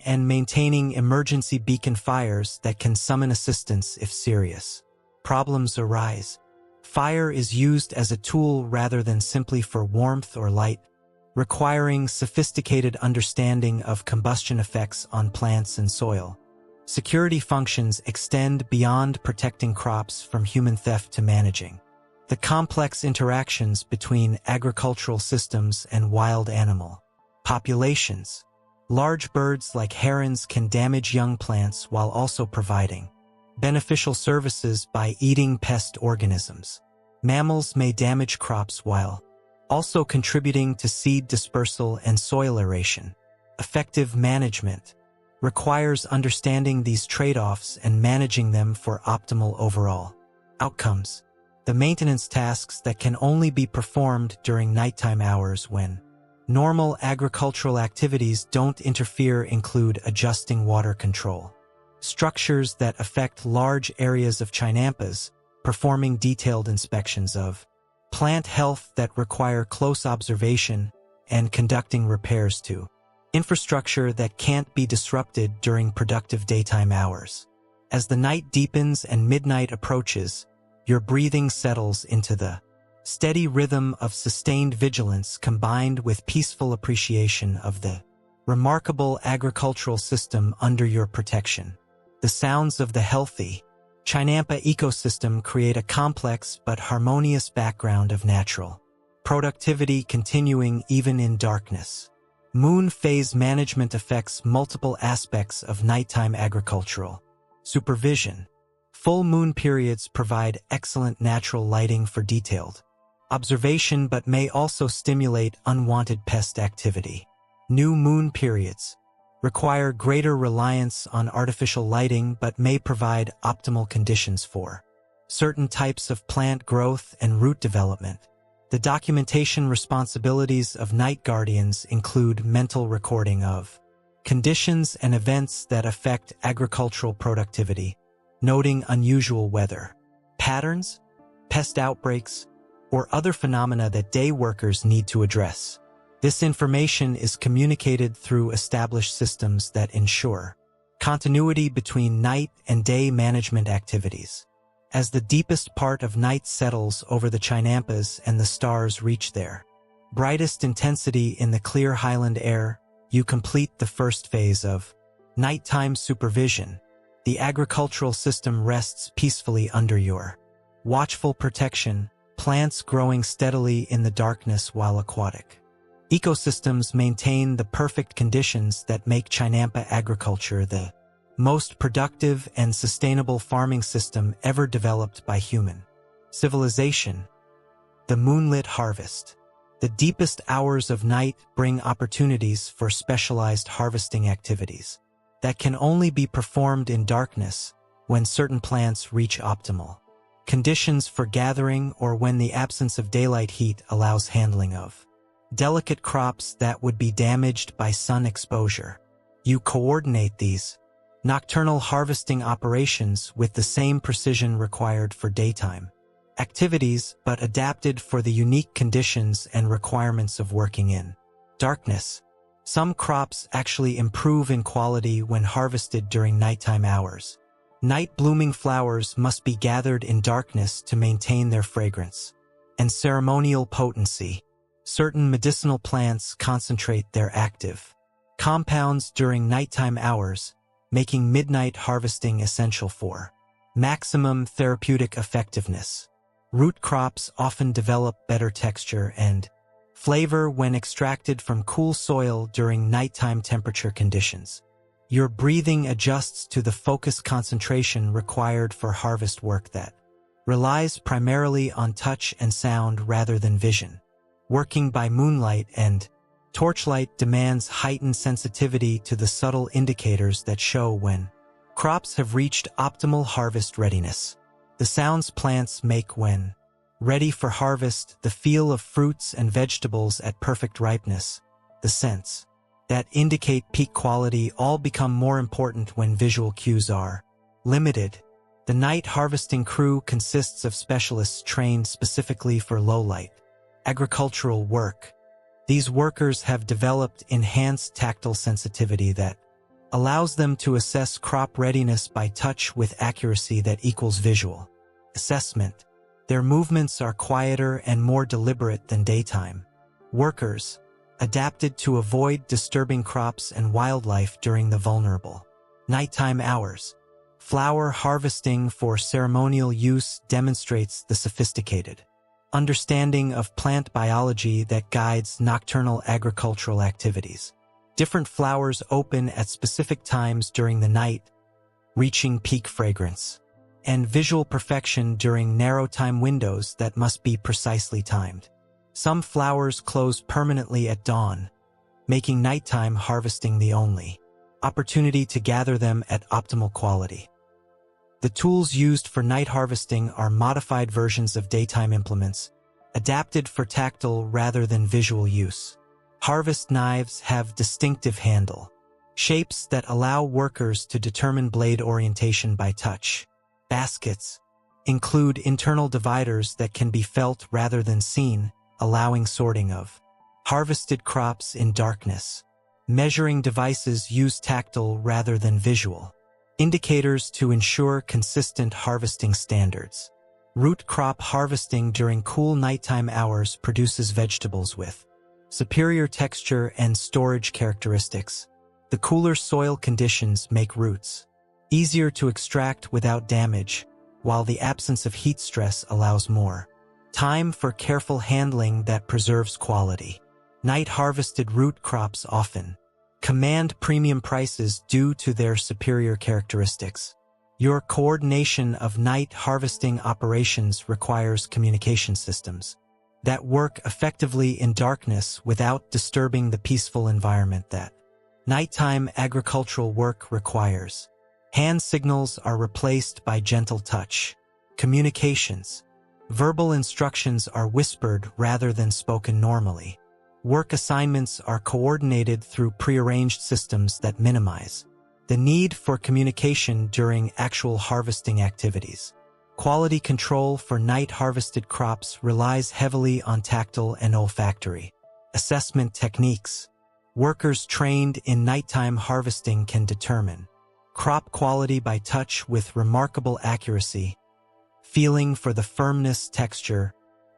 and maintaining emergency beacon fires that can summon assistance if serious problems arise. Fire is used as a tool rather than simply for warmth or light, requiring sophisticated understanding of combustion effects on plants and soil. Security functions extend beyond protecting crops from human theft to managing the complex interactions between agricultural systems and wild animal populations. Large birds like herons can damage young plants while also providing beneficial services by eating pest organisms. Mammals may damage crops while also contributing to seed dispersal and soil aeration. Effective management requires understanding these trade-offs and managing them for optimal overall outcomes. The maintenance tasks that can only be performed during nighttime hours when normal agricultural activities don't interfere include adjusting water control, structures that affect large areas of chinampas, performing detailed inspections of plant health that require close observation, and conducting repairs to infrastructure that can't be disrupted during productive daytime hours. As the night deepens and midnight approaches, your breathing settles into the steady rhythm of sustained vigilance combined with peaceful appreciation of the remarkable agricultural system under your protection. The sounds of the healthy chinampa ecosystem create a complex but harmonious background of natural productivity continuing even in darkness. Moon phase management affects multiple aspects of nighttime agricultural supervision. Full moon periods provide excellent natural lighting for detailed observation but may also stimulate unwanted pest activity. New moon periods require greater reliance on artificial lighting but may provide optimal conditions for certain types of plant growth and root development. The documentation responsibilities of night guardians include mental recording of conditions and events that affect agricultural productivity, noting unusual weather patterns, pest outbreaks, or other phenomena that day workers need to address. This information is communicated through established systems that ensure continuity between night and day management activities. As the deepest part of night settles over the chinampas and the stars reach their brightest intensity in the clear highland air, you complete the first phase of nighttime supervision. The agricultural system rests peacefully under your watchful protection, plants growing steadily in the darkness while aquatic ecosystems maintain the perfect conditions that make chinampa agriculture the most productive and sustainable farming system ever developed by human civilization. The moonlit harvest. The deepest hours of night bring opportunities for specialized harvesting activities that can only be performed in darkness when certain plants reach optimal conditions for gathering or when the absence of daylight heat allows handling of delicate crops that would be damaged by sun exposure. You coordinate these nocturnal harvesting operations with the same precision required for daytime activities but adapted for the unique conditions and requirements of working in darkness. Some crops actually improve in quality when harvested during nighttime hours. Night blooming flowers must be gathered in darkness to maintain their fragrance and ceremonial potency. Certain medicinal plants concentrate their active compounds during nighttime hours, making midnight harvesting essential for maximum therapeutic effectiveness. Root crops often develop better texture and flavor when extracted from cool soil during nighttime temperature conditions. Your breathing adjusts to the focused concentration required for harvest work that relies primarily on touch and sound rather than vision. Working by moonlight and torchlight demands heightened sensitivity to the subtle indicators that show when crops have reached optimal harvest readiness. The sounds plants make when ready for harvest, the feel of fruits and vegetables at perfect ripeness, the scents that indicate peak quality all become more important when visual cues are limited. The night harvesting crew consists of specialists trained specifically for low-light agricultural work. These workers have developed enhanced tactile sensitivity that allows them to assess crop readiness by touch with accuracy that equals visual assessment. Their movements are quieter and more deliberate than daytime workers, adapted to avoid disturbing crops and wildlife during the vulnerable nighttime hours. Flower harvesting for ceremonial use demonstrates the sophisticated understanding of plant biology that guides nocturnal agricultural activities. Different flowers open at specific times during the night, reaching peak fragrance and visual perfection during narrow time windows that must be precisely timed. Some flowers close permanently at dawn, making nighttime harvesting the only opportunity to gather them at optimal quality. The tools used for night harvesting are modified versions of daytime implements, adapted for tactile rather than visual use. Harvest knives have distinctive handle shapes that allow workers to determine blade orientation by touch. Baskets include internal dividers that can be felt rather than seen, allowing sorting of harvested crops in darkness. Measuring devices use tactile rather than visual indicators to ensure consistent harvesting standards. Root crop harvesting during cool nighttime hours produces vegetables with superior texture and storage characteristics. The cooler soil conditions make roots easier to extract without damage, while the absence of heat stress allows more time for careful handling that preserves quality. Night-harvested root crops often command premium prices due to their superior characteristics. Your coordination of night harvesting operations requires communication systems that work effectively in darkness without disturbing the peaceful environment that nighttime agricultural work requires. Hand signals are replaced by gentle touch. Communications. Verbal instructions are whispered rather than spoken normally. Work assignments are coordinated through prearranged systems that minimize the need for communication during actual harvesting activities. Quality control for night-harvested crops relies heavily on tactile and olfactory assessment techniques. Workers trained in nighttime harvesting can determine crop quality by touch with remarkable accuracy, feeling for the firmness, texture,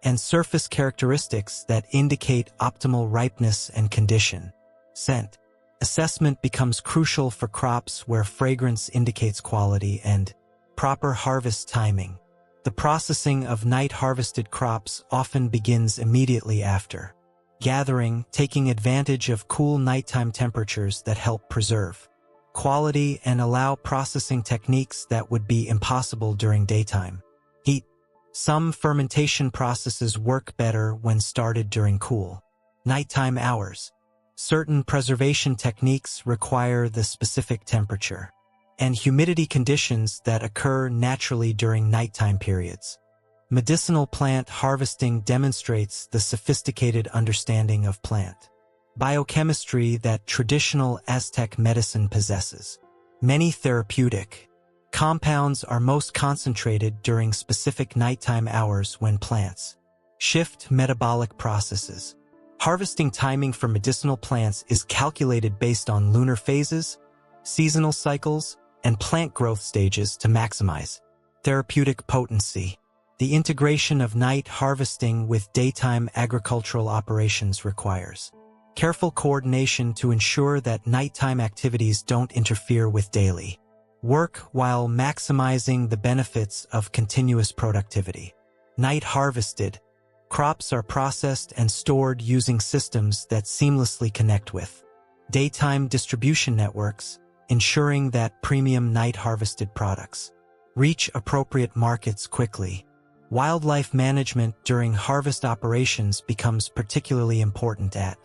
and surface characteristics that indicate optimal ripeness and condition. Scent assessment becomes crucial for crops where fragrance indicates quality and proper harvest timing. The processing of night-harvested crops often begins immediately after gathering, taking advantage of cool nighttime temperatures that help preserve quality and allow processing techniques that would be impossible during daytime heat. Some fermentation processes work better when started during cool nighttime hours. Certain preservation techniques require the specific temperature and humidity conditions that occur naturally during nighttime periods. Medicinal plant harvesting demonstrates the sophisticated understanding of plant biochemistry that traditional Aztec medicine possesses. Many therapeutic compounds are most concentrated during specific nighttime hours when plants shift metabolic processes. Harvesting timing for medicinal plants is calculated based on lunar phases, seasonal cycles, and plant growth stages to maximize therapeutic potency. The integration of night harvesting with daytime agricultural operations requires careful coordination to ensure that nighttime activities don't interfere with daily work while maximizing the benefits of continuous productivity. Night harvested crops are processed and stored using systems that seamlessly connect with daytime distribution networks. ensuring that premium night-harvested products reach appropriate markets quickly. Wildlife management during harvest operations becomes particularly important at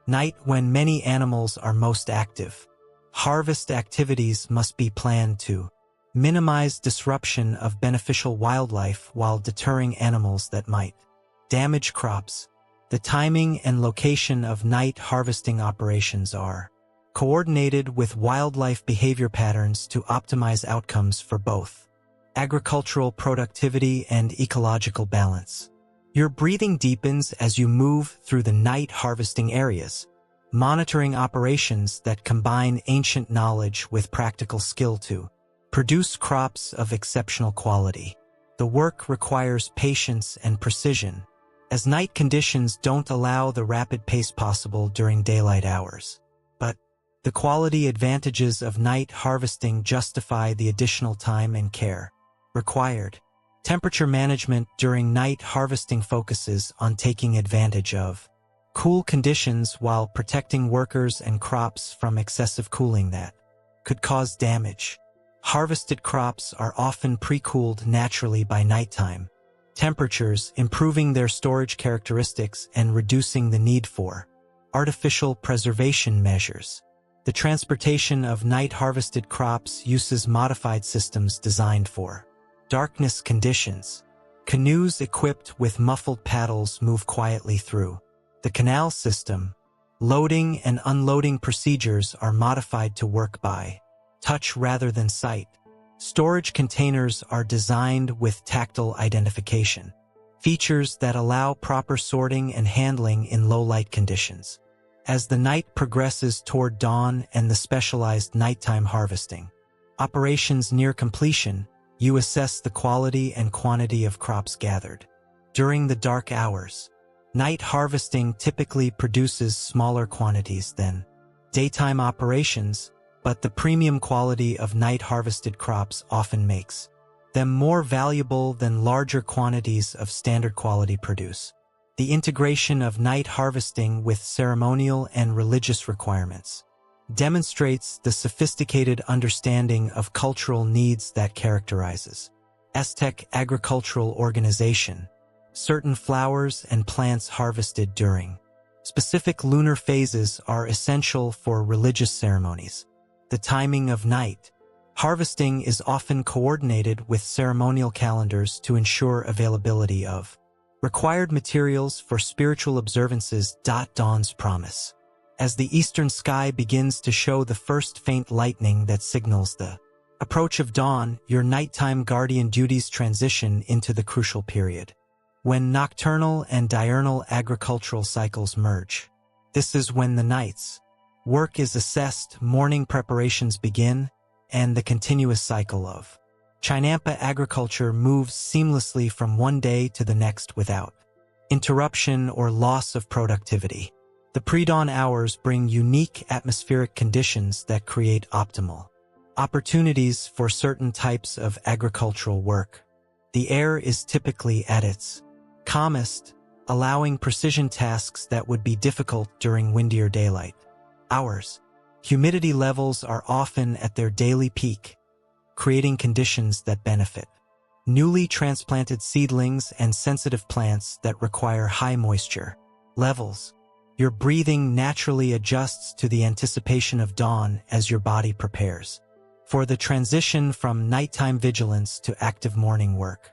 night when many animals are most active. Harvest activities must be planned to minimize disruption of beneficial wildlife while deterring animals that might damage crops. The timing and location of night harvesting operations are coordinated with wildlife behavior patterns to optimize outcomes for both agricultural productivity and ecological balance. Your breathing deepens as you move through the night harvesting areas, monitoring operations that combine ancient knowledge with practical skill to produce crops of exceptional quality. The work requires patience and precision, as night conditions don't allow the rapid pace possible during daylight hours. But the quality advantages of night harvesting justify the additional time and care required. Temperature management during night harvesting focuses on taking advantage of cool conditions while protecting workers and crops from excessive cooling that could cause damage. Harvested crops are often pre-cooled naturally by nighttime temperatures, improving their storage characteristics and reducing the need for artificial preservation measures. The transportation of night-harvested crops uses modified systems designed for darkness conditions. Canoes equipped with muffled paddles move quietly through the canal system. Loading and unloading procedures are modified to work by touch rather than sight. Storage containers are designed with tactile identification, features that allow proper sorting and handling in low-light conditions. As the night progresses toward dawn and the specialized nighttime harvesting operations near completion, you assess the quality and quantity of crops gathered. During the dark hours, night harvesting typically produces smaller quantities than daytime operations, but the premium quality of night-harvested crops often makes them more valuable than larger quantities of standard quality produce. The integration of night harvesting with ceremonial and religious requirements demonstrates the sophisticated understanding of cultural needs that characterizes Aztec agricultural organization. Certain flowers and plants harvested during specific lunar phases are essential for religious ceremonies. The timing of night harvesting is often coordinated with ceremonial calendars to ensure availability of required materials for spiritual observances. Dawn's promise. As the eastern sky begins to show the first faint lightning that signals the approach of dawn, your nighttime guardian duties transition into the crucial period when nocturnal and diurnal agricultural cycles merge. This is when the night's work is assessed, morning preparations begin, and the continuous cycle of chinampa agriculture moves seamlessly from one day to the next without interruption or loss of productivity. The pre-dawn hours bring unique atmospheric conditions that create optimal opportunities for certain types of agricultural work. The air is typically at its calmest, allowing precision tasks that would be difficult during windier daylight hours. Humidity levels are often at their daily peak, creating conditions that benefit newly transplanted seedlings and sensitive plants that require high moisture levels. Your breathing naturally adjusts to the anticipation of dawn as your body prepares for the transition from nighttime vigilance to active morning work.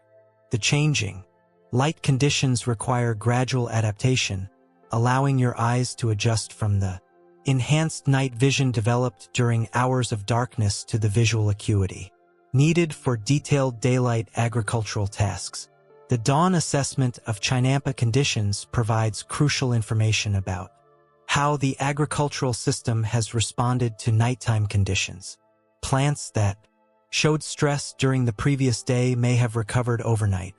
The changing light conditions require gradual adaptation, allowing your eyes to adjust from the enhanced night vision developed during hours of darkness to the visual acuity needed for detailed daylight agricultural tasks. The dawn assessment of chinampa conditions provides crucial information about how the agricultural system has responded to nighttime conditions. Plants that showed stress during the previous day may have recovered overnight,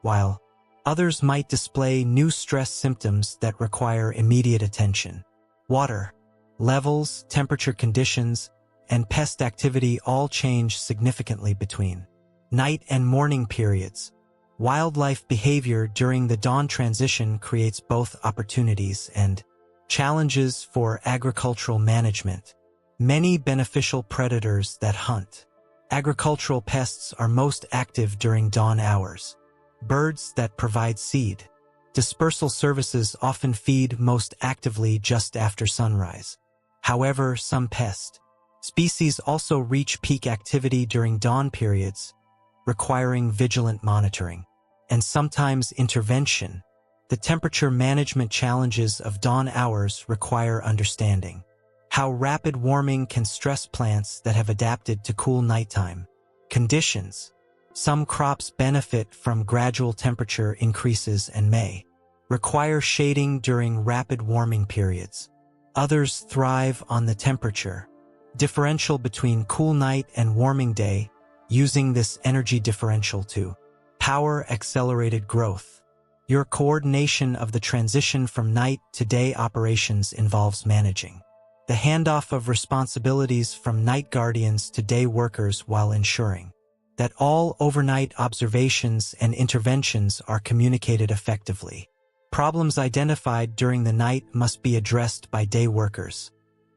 while others might display new stress symptoms that require immediate attention. Water levels, temperature conditions, and pest activity all change significantly between night and morning periods. Wildlife behavior during the dawn transition creates both opportunities and challenges for agricultural management. Many beneficial predators that hunt. Agricultural pests are most active during dawn hours. Birds that provide seed. Dispersal services often feed most actively just after sunrise. However, some pest species also reach peak activity during dawn periods, requiring vigilant monitoring and sometimes intervention. The temperature management challenges of dawn hours require understanding. How rapid warming can stress plants that have adapted to cool nighttime conditions. Some crops benefit from gradual temperature increases and may require shading during rapid warming periods. Others thrive on the temperature differential between cool night and warming day, using this energy differential to power accelerated growth. Your coordination of the transition from night to day operations involves managing the handoff of responsibilities from night guardians to day workers while ensuring that all overnight observations and interventions are communicated effectively. Problems identified during the night must be addressed by day workers,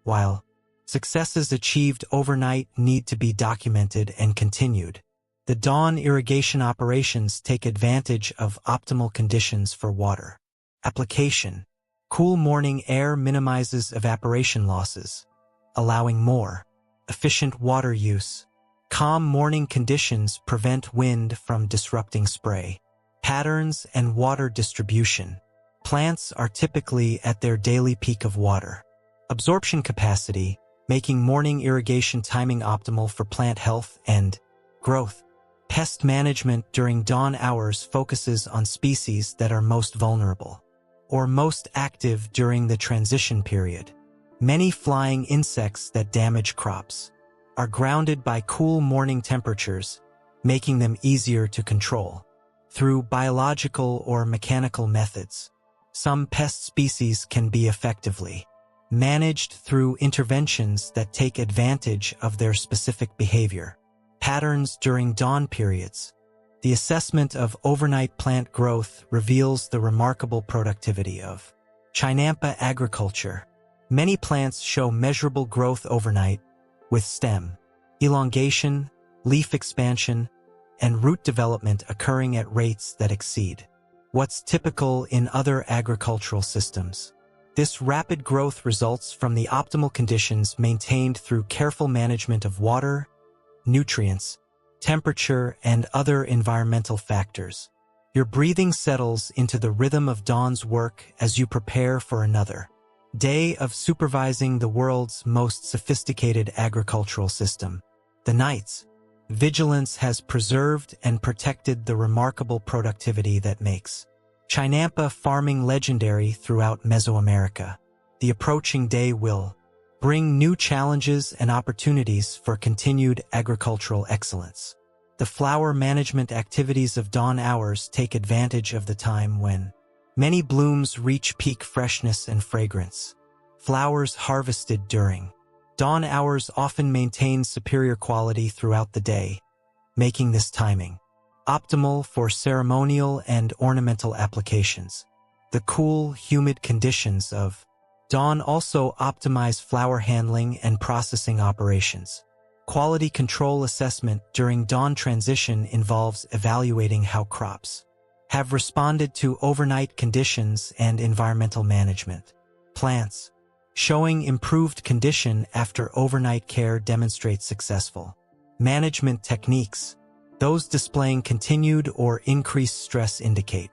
while successes achieved overnight need to be documented and continued. The dawn irrigation operations take advantage of optimal conditions for water application. Cool morning air minimizes evaporation losses, allowing more efficient water use. Calm morning conditions prevent wind from disrupting spray patterns and water distribution. Plants are typically at their daily peak of water absorption capacity, making morning irrigation timing optimal for plant health and growth. Pest management during dawn hours focuses on species that are most vulnerable or most active during the transition period. Many flying insects that damage crops are grounded by cool morning temperatures, making them easier to control. Through biological or mechanical methods, some pest species can be effectively managed through interventions that take advantage of their specific behavior patterns during dawn periods. The assessment of overnight plant growth reveals the remarkable productivity of chinampa agriculture. Many plants show measurable growth overnight, with stem elongation, leaf expansion, and root development occurring at rates that exceed what's typical in other agricultural systems. This rapid growth results from the optimal conditions maintained through careful management of water, nutrients, temperature, and other environmental factors. Your breathing settles into the rhythm of dawn's work as you prepare for another day of supervising the world's most sophisticated agricultural system. The night's vigilance has preserved and protected the remarkable productivity that makes chinampa farming legendary throughout Mesoamerica. The approaching day will bring new challenges and opportunities for continued agricultural excellence. The flower management activities of dawn hours take advantage of the time when many blooms reach peak freshness and fragrance. Flowers harvested during dawn hours often maintain superior quality throughout the day, making this timing optimal for ceremonial and ornamental applications. The cool, humid conditions of dawn also optimize flower handling and processing operations. Quality control assessment during dawn transition involves evaluating how crops have responded to overnight conditions and environmental management. Plants showing improved condition after overnight care demonstrate successful management techniques. Those displaying continued or increased stress indicate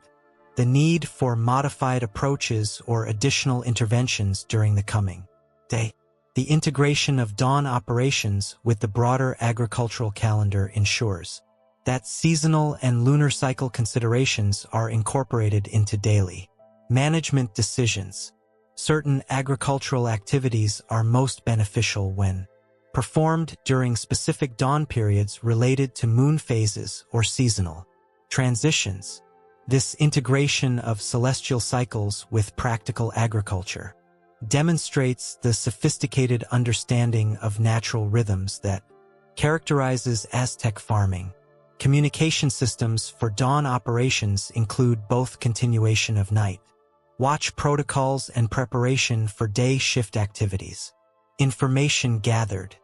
the need for modified approaches or additional interventions during the coming day. The integration of dawn operations with the broader agricultural calendar ensures that seasonal and lunar cycle considerations are incorporated into daily management decisions. Certain agricultural activities are most beneficial when performed during specific dawn periods related to moon phases or seasonal transitions. This integration of celestial cycles with practical agriculture demonstrates the sophisticated understanding of natural rhythms that characterizes Aztec farming. Communication systems for dawn operations include both continuation of night watch protocols and preparation for day shift activities. Information gathered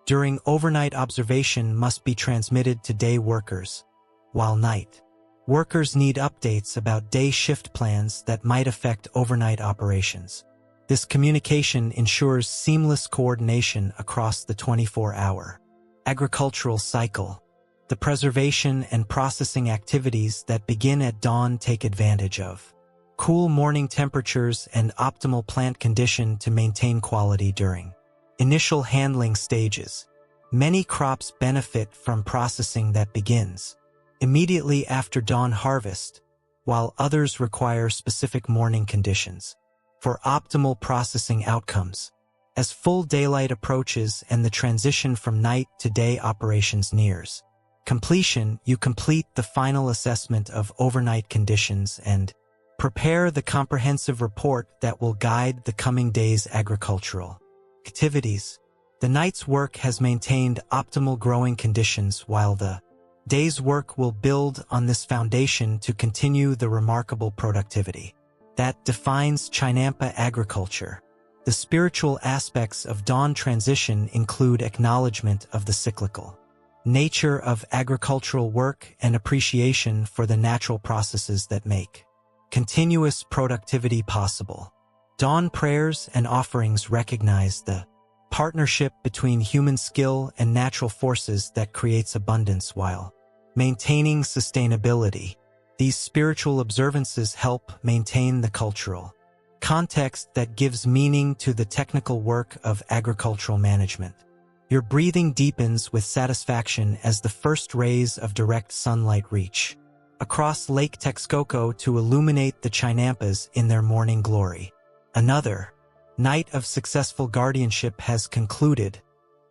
during overnight observation must be transmitted to day workers, while night workers need updates about day shift plans that might affect overnight operations. This communication ensures seamless coordination across the 24-hour agricultural cycle. The preservation and processing activities that begin at dawn take advantage of cool morning temperatures and optimal plant condition to maintain quality during initial handling stages. Many crops benefit from processing that begins immediately after dawn harvest, while others require specific morning conditions for optimal processing outcomes. As full daylight approaches and the transition from night to day operations nears completion, you complete the final assessment of overnight conditions and prepare the comprehensive report that will guide the coming day's agricultural activities. The night's work has maintained optimal growing conditions, while the day's work will build on this foundation to continue the remarkable productivity that defines chinampa agriculture. The spiritual aspects of dawn transition include acknowledgement of the cyclical nature of agricultural work and appreciation for the natural processes that make continuous productivity possible. Dawn prayers and offerings recognize the partnership between human skill and natural forces that creates abundance while maintaining sustainability. These spiritual observances help maintain the cultural context that gives meaning to the technical work of agricultural management. Your breathing deepens with satisfaction as the first rays of direct sunlight reach across Lake Texcoco to illuminate the chinampas in their morning glory. Another night of successful guardianship has concluded.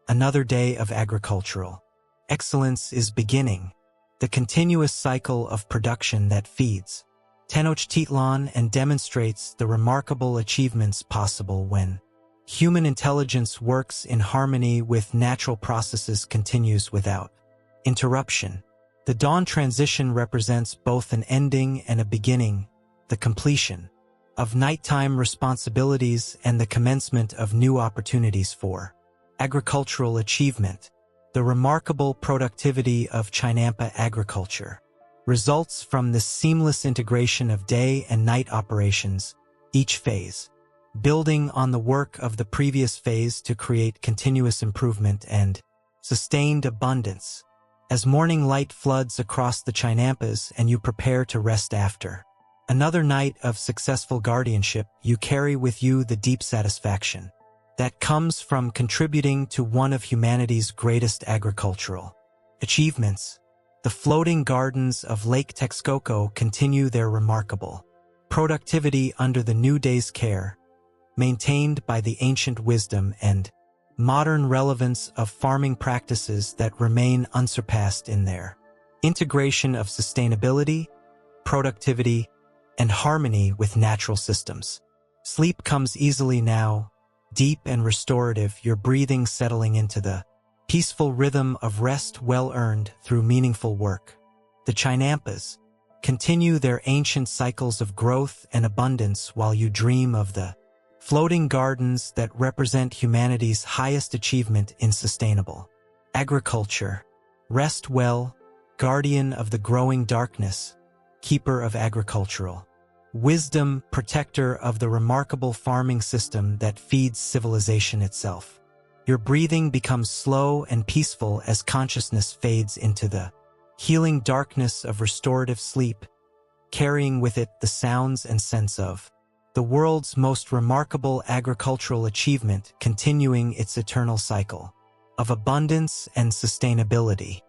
Another day of agricultural excellence is beginning. The continuous cycle of production that feeds Tenochtitlan and demonstrates the remarkable achievements possible when human intelligence works in harmony with natural processes continues without interruption. The dawn transition represents both an ending and a beginning, the completion of nighttime responsibilities and the commencement of new opportunities for agricultural achievement. The remarkable productivity of chinampa agriculture results from the seamless integration of day and night operations, each phase building on the work of the previous phase to create continuous improvement and sustained abundance. As morning light floods across the chinampas and you prepare to rest after another night of successful guardianship, you carry with you the deep satisfaction that comes from contributing to one of humanity's greatest agricultural achievements. The floating gardens of Lake Texcoco continue their remarkable productivity under the new day's care, maintained by the ancient wisdom and modern relevance of farming practices that remain unsurpassed in their integration of sustainability, productivity, and harmony with natural systems. Sleep comes easily now, deep and restorative, your breathing settling into the peaceful rhythm of rest well earned through meaningful work. The chinampas continue their ancient cycles of growth and abundance while you dream of the floating gardens that represent humanity's highest achievement in sustainable agriculture. Rest well, guardian of the growing darkness, keeper of agricultural wisdom, protector of the remarkable farming system that feeds civilization itself. Your breathing becomes slow and peaceful as consciousness fades into the healing darkness of restorative sleep, carrying with it the sounds and sense of the world's most remarkable agricultural achievement, continuing its eternal cycle of abundance and sustainability.